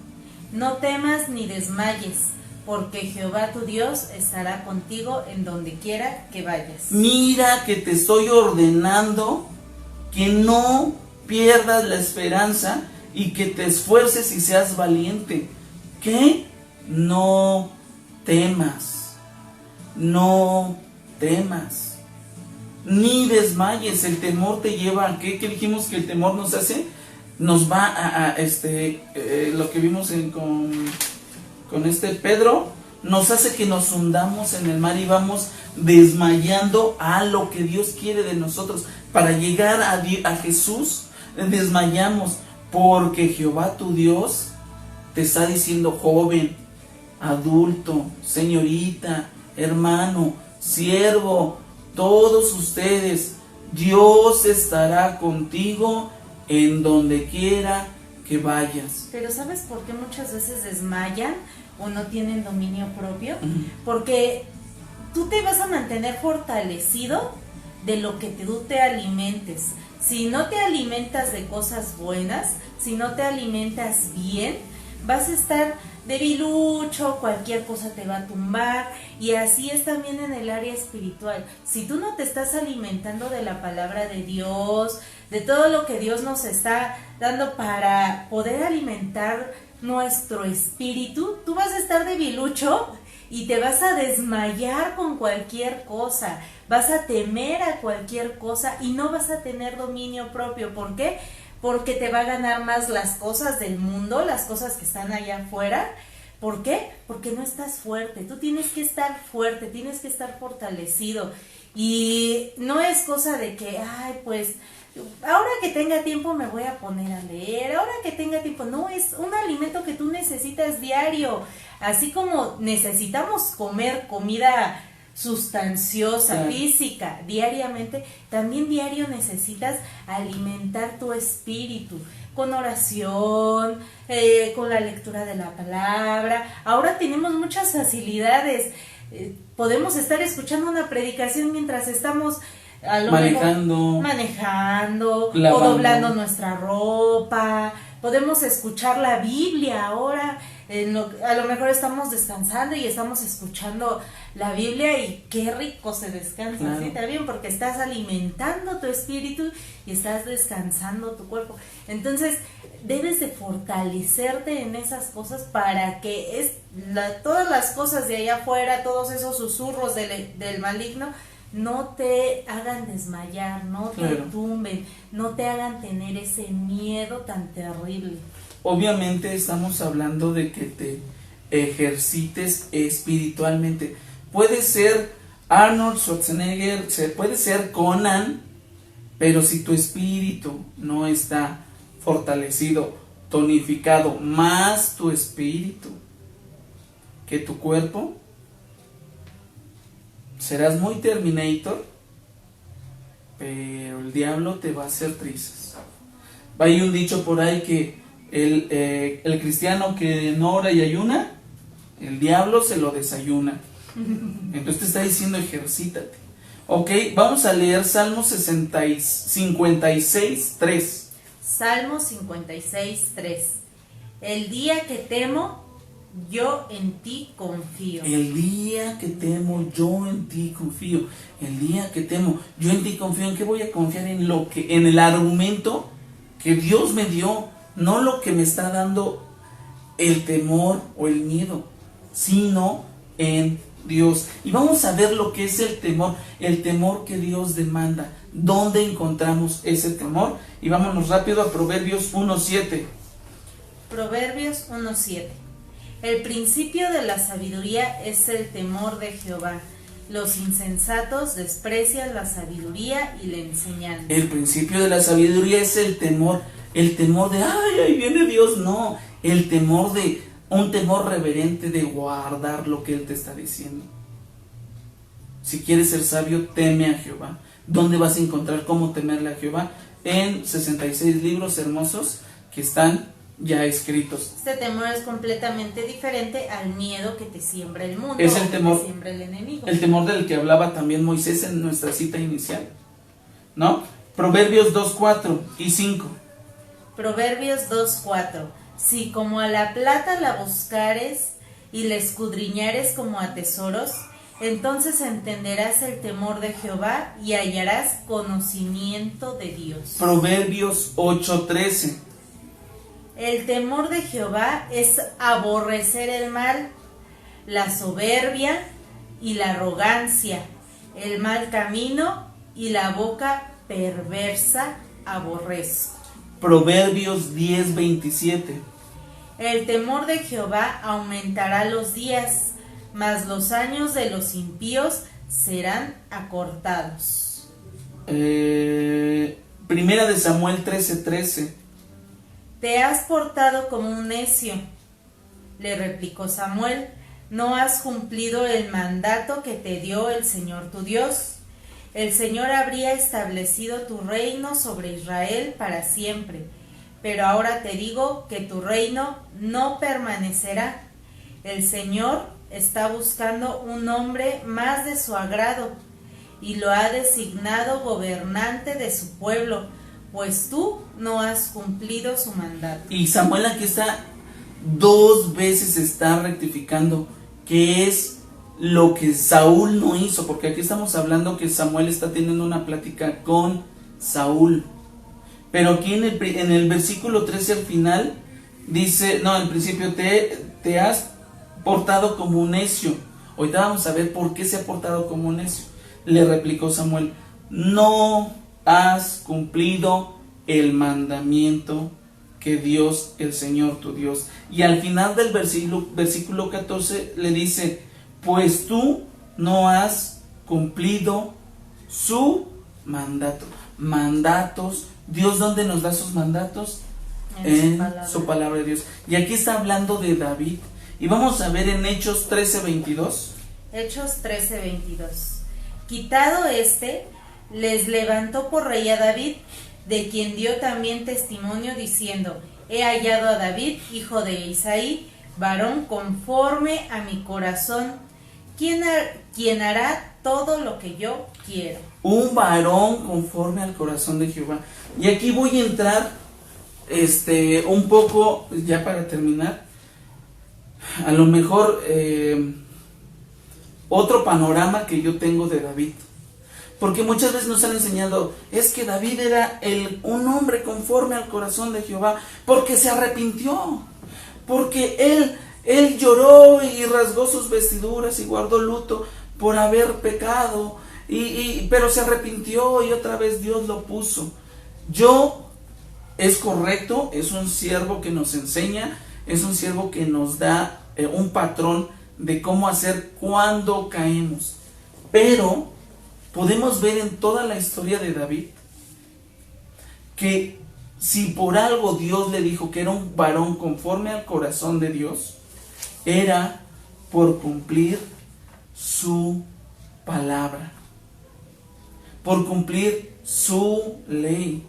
No temas ni desmayes, porque Jehová tu Dios estará contigo en donde quiera que vayas. Mira que te estoy ordenando que no pierdas la esperanza y que te esfuerces y seas valiente. ¿Qué? No temas. No temas. Ni desmayes. El temor te lleva a ¿qué? ¿Qué dijimos que el temor nos hace? Nos va a lo que vimos con Pedro, nos hace que nos hundamos en el mar y vamos desmayando a lo que Dios quiere de nosotros. Para llegar a Jesús, desmayamos, porque Jehová tu Dios te está diciendo, joven, adulto, señorita, hermano, siervo, todos ustedes, Dios estará contigo en donde quiera que vayas. Pero ¿sabes por qué muchas veces desmayan o no tienen dominio propio? Porque tú te vas a mantener fortalecido de lo que tú te alimentes. Si no te alimentas de cosas buenas, si no te alimentas bien, vas a estar debilucho, cualquier cosa te va a tumbar. Y así es también en el área espiritual. Si tú no te estás alimentando de la palabra de Dios, de todo lo que Dios nos está dando para poder alimentar nuestro espíritu, tú vas a estar debilucho y te vas a desmayar con cualquier cosa, vas a temer a cualquier cosa y no vas a tener dominio propio. ¿Por qué? porque te va a ganar más las cosas del mundo, las cosas que están allá afuera. ¿Por qué? Porque no estás fuerte. Tú tienes que estar fuerte, tienes que estar fortalecido. Y no es cosa de que, ay, pues, ahora que tenga tiempo me voy a poner a leer, ahora que tenga tiempo. No, es un alimento que tú necesitas diario. Así como necesitamos comer comida sustanciosa, Claro. física, diariamente, también diario necesitas alimentar tu espíritu con oración, con la lectura de la palabra. Ahora tenemos muchas facilidades. Podemos estar escuchando una predicación mientras estamos a lo manejando, manejando o lavando. doblando nuestra ropa. Podemos escuchar la Biblia ahora. A lo mejor estamos descansando y estamos escuchando la Biblia y qué rico se descansa, Claro. ¿sí? También porque estás alimentando tu espíritu y estás descansando tu cuerpo. Entonces debes de fortalecerte en esas cosas para que todas las cosas de allá afuera, todos esos susurros del maligno, no te hagan desmayar, no te Claro. tumben, no te hagan tener ese miedo tan terrible. Obviamente estamos hablando de que te ejercites espiritualmente. Puede ser Arnold Schwarzenegger, puede ser Conan, pero si tu espíritu no está fortalecido, tonificado, más tu espíritu que tu cuerpo, serás muy Terminator, pero el diablo te va a hacer trizas. Hay un dicho por ahí que el cristiano que no ora y ayuna, el diablo se lo desayuna. Entonces te está diciendo ejercítate. Ok, vamos a leer Salmo 56, 3. Salmo 56, 3. El día que temo, yo en ti confío. El día que temo, yo en ti confío. El día que temo, yo en ti confío. ¿En qué voy a confiar? En el argumento que Dios me dio, no lo que me está dando el temor o el miedo, sino en Dios. Y vamos a ver lo que es el temor que Dios demanda. ¿Dónde encontramos ese temor? Y vámonos rápido a Proverbios 1:7. Proverbios 1:7. El principio de la sabiduría es el temor de Jehová. Los insensatos desprecian la sabiduría y la enseñanza. El principio de la sabiduría es el temor de, ay, ahí viene Dios. No, un temor reverente de guardar lo que Él te está diciendo. Si quieres ser sabio, teme a Jehová. ¿Dónde vas a encontrar cómo temerle a Jehová? En 66 libros hermosos que están ya escritos. Este temor es completamente diferente al miedo que te siembra el mundo, Es el temor, que te siembra el enemigo. El temor del que hablaba también Moisés en nuestra cita inicial, ¿no? Proverbios 2:4 y 5. Proverbios 2:4. Si como a la plata la buscares y la escudriñares como a tesoros, entonces entenderás el temor de Jehová y hallarás conocimiento de Dios. Proverbios 8:13. El temor de Jehová es aborrecer el mal, la soberbia y la arrogancia, el mal camino y la boca perversa aborrezco. Proverbios 10:27. El temor de Jehová aumentará los días, mas los años de los impíos serán acortados. Primera de Samuel 13:13. Te has portado como un necio, le replicó Samuel, no has cumplido el mandato que te dio el Señor tu Dios. El Señor habría establecido tu reino sobre Israel para siempre, pero ahora te digo que tu reino no permanecerá. El Señor está buscando un hombre más de su agrado y lo ha designado gobernante de su pueblo, pues tú no has cumplido su mandato. Y Samuel aquí está 2 veces está rectificando que es lo que Saúl no hizo, porque aquí estamos hablando que Samuel está teniendo una plática con Saúl. Pero aquí en el versículo 13 al final dice, no, al principio te has portado como un necio. Ahorita vamos a ver por qué se ha portado como un necio. Le replicó Samuel, no has cumplido el mandamiento que Dios, el Señor tu Dios. Y al final del versículo 14 le dice, pues tú no has cumplido su mandato. Mandatos. Dios, ¿dónde nos da sus mandatos? En su palabra de Dios. Y aquí está hablando de David. Y vamos a ver en Hechos 13:22. Hechos 13:22. Quitado les levantó por rey a David, de quien dio también testimonio diciendo, he hallado a David, hijo de Isaí, varón conforme a mi corazón, quien hará todo lo que yo quiero. Un varón conforme al corazón de Jehová. Y aquí voy a entrar un poco, ya para terminar, a lo mejor otro panorama que yo tengo de David. Porque muchas veces nos han enseñado, es que David era un hombre conforme al corazón de Jehová, porque se arrepintió, porque él lloró y rasgó sus vestiduras y guardó luto por haber pecado, pero se arrepintió y otra vez Dios lo puso. Es correcto, es un siervo que nos enseña, es un siervo que nos da un patrón de cómo hacer cuando caemos. Pero podemos ver en toda la historia de David que si por algo Dios le dijo que era un varón conforme al corazón de Dios, era por cumplir su palabra, por cumplir su ley,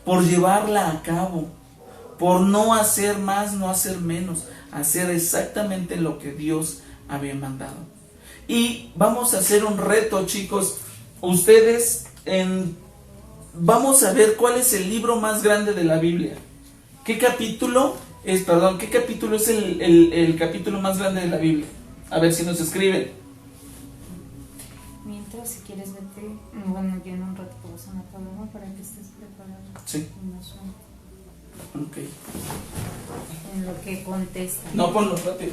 por llevarla a cabo, por no hacer más, no hacer menos, hacer exactamente lo que Dios había mandado. Y vamos a hacer un reto, chicos. Vamos a ver cuál es el libro más grande de la Biblia. ¿Qué capítulo es el capítulo más grande de la Biblia? A ver si nos escriben. Mientras, si quieres, vete. Bueno, yo en un rato te vas a anotar, ¿no? Para que estés preparado. Sí. Ok. En lo que contesta. No, ponlo rápido.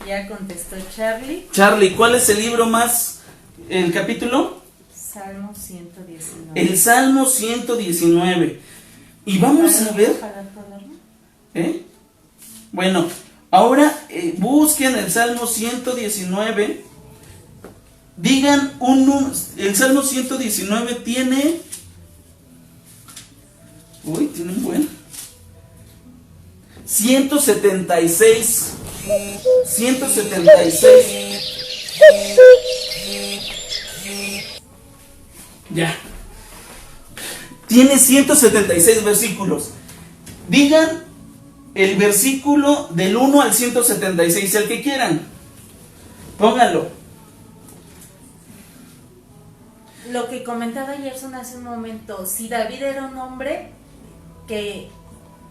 Ya contestó Charlie. Charlie, ¿cuál es el capítulo? Salmo 119. El Salmo 119. Y vamos a ver. Bueno, ahora busquen el Salmo 119. Digan el Salmo 119 tiene. Tiene un buen. 176. Ya. Tiene 176 versículos. Digan el versículo del 1 al 176, el que quieran. Pónganlo. Lo que comentaba Gerson hace un momento, si David era un hombre que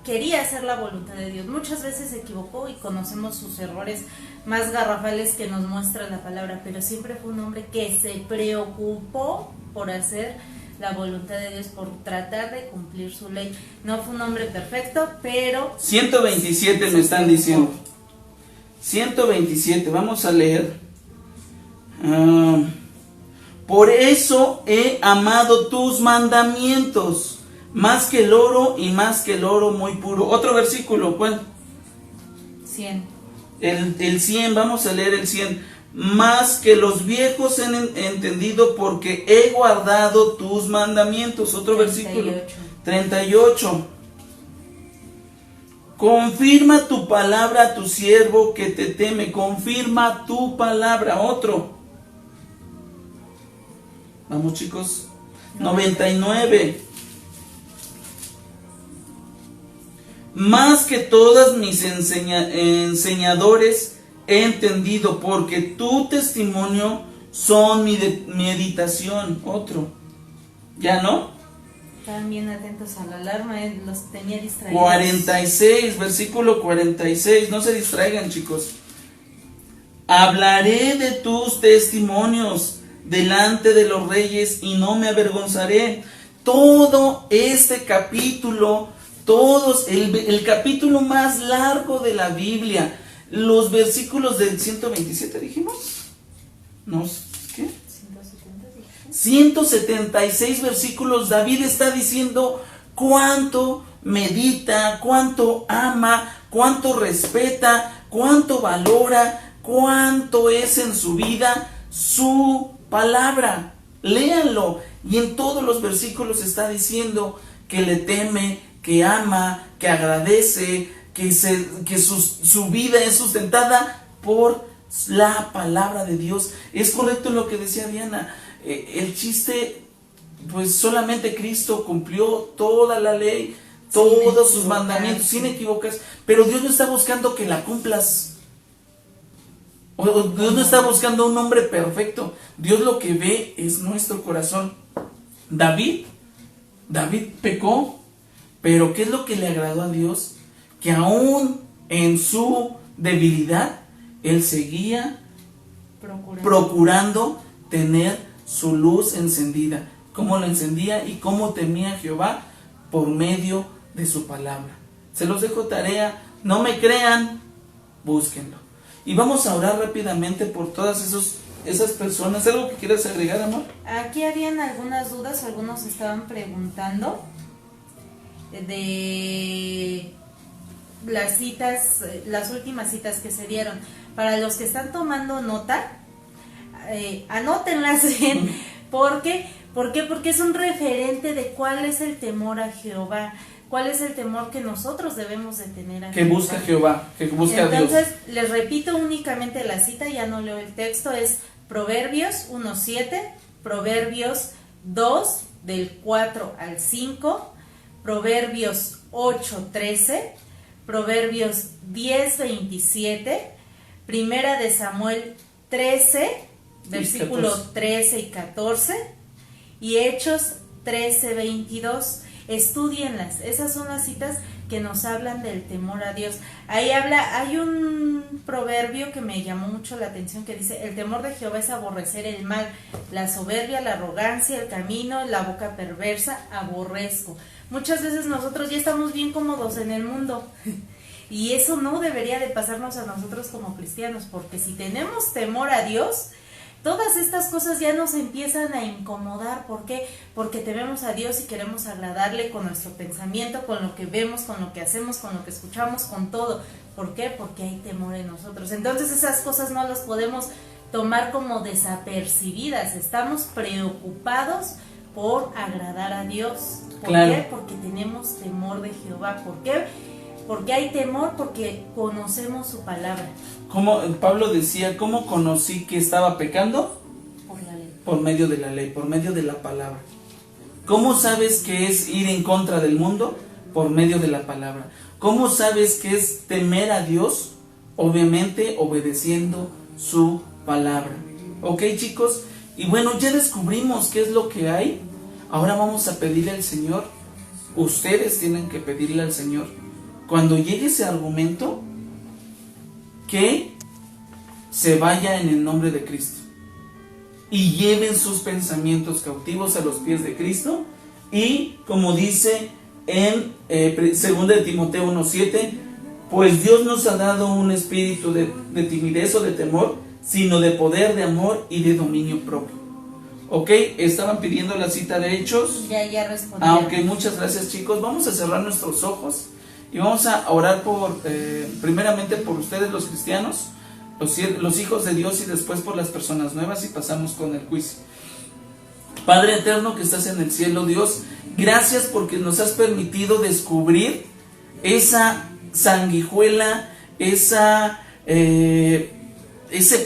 quería hacer la voluntad de Dios, muchas veces se equivocó y conocemos sus errores más garrafales que nos muestra la palabra, pero siempre fue un hombre que se preocupó por hacer la voluntad de Dios, por tratar de cumplir su ley. No fue un hombre perfecto, pero 127 me están diciendo. 127, vamos a leer. Por eso he amado tus mandamientos, más que el oro y más que el oro muy puro. Otro versículo, ¿cuál? 100. El 100, vamos a leer el 100. Más que los viejos han entendido, porque he guardado tus mandamientos. Otro 38. versículo. 38. Confirma tu palabra a tu siervo que te teme. Confirma tu palabra. Otro. Vamos, chicos. 99. Más que todas mis enseñadores he entendido, porque tu testimonio son mi meditación. Otro. ¿Ya no? Estaban bien atentos a la alarma, los tenía distraídos. 46, versículo 46. No se distraigan, chicos. Hablaré de tus testimonios delante de los reyes y no me avergonzaré. Todo este capítulo, el capítulo más largo de la Biblia, los versículos del 127 dijimos. ¿No? ¿Qué? 176 versículos. David está diciendo cuánto medita, cuánto ama, cuánto respeta, cuánto valora, cuánto es en su vida su palabra. Léanlo. Y en todos los versículos está diciendo que le teme, que ama, que agradece, que su vida es sustentada por la palabra de Dios. Es correcto lo que decía Diana. El chiste, pues solamente Cristo cumplió toda la ley, todos sus mandamientos, sin equivocarse. Pero Dios no está buscando que la cumplas. Dios no está buscando un hombre perfecto. Dios lo que ve es nuestro corazón. David pecó, pero ¿qué es lo que le agradó a Dios? Que aún en su debilidad, él seguía procurando tener su luz encendida. ¿Cómo la encendía y cómo temía a Jehová? Por medio de su palabra. Se los dejo tarea, no me crean, búsquenlo. Y vamos a orar rápidamente por todas esas personas. ¿Algo que quieras agregar, amor? Aquí habían algunas dudas, algunos estaban preguntando de las citas, las últimas citas que se dieron. Para los que están tomando nota, anótenlas bien. ¿Por qué? Porque es un referente de cuál es el temor a Jehová, cuál es el temor que nosotros debemos de tener a Jehová. Que busca Jehová, que busca a Dios. Entonces, les repito únicamente la cita, ya no leo el texto, es Proverbios 1:7, Proverbios 2, del 4 al 5, Proverbios 8:13, Proverbios 10:27, Primera de Samuel 13, versículo 13 y 14, y Hechos 13:22. Estudienlas, esas son las citas que nos hablan del temor a Dios. Hay un proverbio que me llamó mucho la atención que dice: el temor de Jehová es aborrecer el mal, la soberbia, la arrogancia, el camino, la boca perversa, aborrezco. Muchas veces nosotros ya estamos bien cómodos en el mundo y eso no debería de pasarnos a nosotros como cristianos, porque si tenemos temor a Dios, todas estas cosas ya nos empiezan a incomodar. ¿Por qué? Porque tememos a Dios y queremos agradarle con nuestro pensamiento, con lo que vemos, con lo que hacemos, con lo que escuchamos, con todo. ¿Por qué? Porque hay temor en nosotros. Entonces esas cosas no las podemos tomar como desapercibidas. Estamos preocupados por agradar a Dios. ¿Por qué? Porque tenemos temor de Jehová. ¿Por qué? Porque hay temor, porque conocemos su palabra. Como Pablo decía, ¿cómo conocí que estaba pecando? Por la ley. Por medio de la ley, por medio de la palabra. ¿Cómo sabes que es ir en contra del mundo? Por medio de la palabra. ¿Cómo sabes que es temer a Dios? Obviamente obedeciendo su palabra. ¿Ok, chicos? Y bueno, ya descubrimos qué es lo que hay. Ahora vamos a pedirle al Señor. Ustedes tienen que pedirle al Señor, cuando llegue ese argumento, que se vaya en el nombre de Cristo y lleven sus pensamientos cautivos a los pies de Cristo. Y como dice en 2 de Timoteo 1:7, pues Dios nos ha dado un espíritu de timidez o de temor, sino de poder, de amor y de dominio propio. Ok, estaban pidiendo la cita de Hechos. Ya respondí. Ok, muchas gracias, chicos. Vamos a cerrar nuestros ojos y vamos a orar primeramente por ustedes, los cristianos, los hijos de Dios, y después por las personas nuevas, y pasamos con el juicio. Padre eterno que estás en el cielo, Dios, gracias porque nos has permitido descubrir esa sanguijuela, ese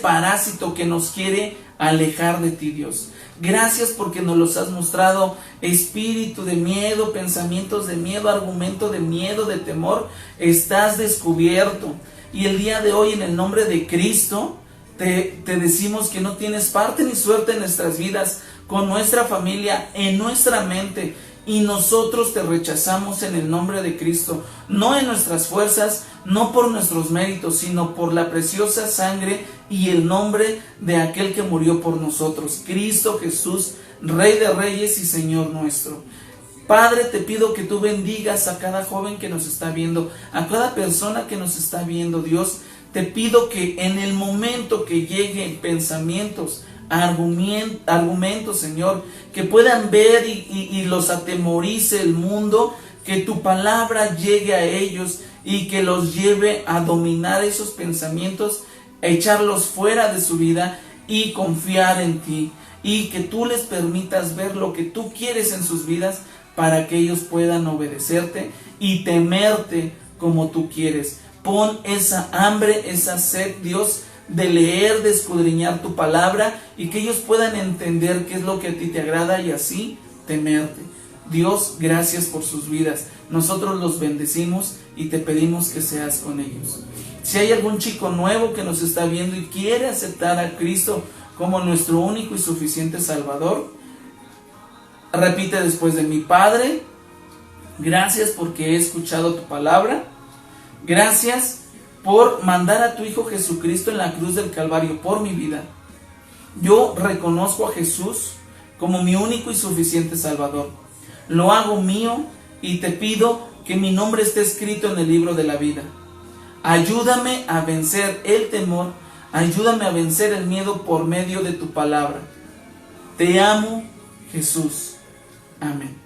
parásito que nos quiere alejar de ti, Dios. Gracias porque nos los has mostrado. Espíritu de miedo, pensamientos de miedo, argumento de miedo, de temor, estás descubierto. Y el día de hoy, en el nombre de Cristo, te decimos que no tienes parte ni suerte en nuestras vidas, con nuestra familia, en nuestra mente. Y nosotros te rechazamos en el nombre de Cristo, no en nuestras fuerzas, no por nuestros méritos, sino por la preciosa sangre y el nombre de aquel que murió por nosotros, Cristo Jesús, Rey de Reyes y Señor nuestro. Padre, te pido que tú bendigas a cada joven que nos está viendo, a cada persona que nos está viendo, Dios. te pido que en el momento que lleguen pensamientos, argumentos, Señor, que puedan ver y los atemorice el mundo, que tu palabra llegue a ellos y que los lleve a dominar esos pensamientos, a echarlos fuera de su vida y confiar en ti, y que tú les permitas ver lo que tú quieres en sus vidas para que ellos puedan obedecerte y temerte como tú quieres. Pon esa hambre, esa sed, Dios, de leer, de escudriñar tu palabra, y que ellos puedan entender qué es lo que a ti te agrada y así temerte. Dios, gracias por sus vidas. Nosotros los bendecimos y te pedimos que seas con ellos. Si hay algún chico nuevo que nos está viendo y quiere aceptar a Cristo como nuestro único y suficiente Salvador, repite después de mí: Padre, gracias porque he escuchado tu palabra. Gracias por mandar a tu Hijo Jesucristo en la cruz del Calvario por mi vida. Yo reconozco a Jesús como mi único y suficiente Salvador. Lo hago mío y te pido que mi nombre esté escrito en el libro de la vida. Ayúdame a vencer el temor, ayúdame a vencer el miedo por medio de tu palabra. Te amo, Jesús. Amén.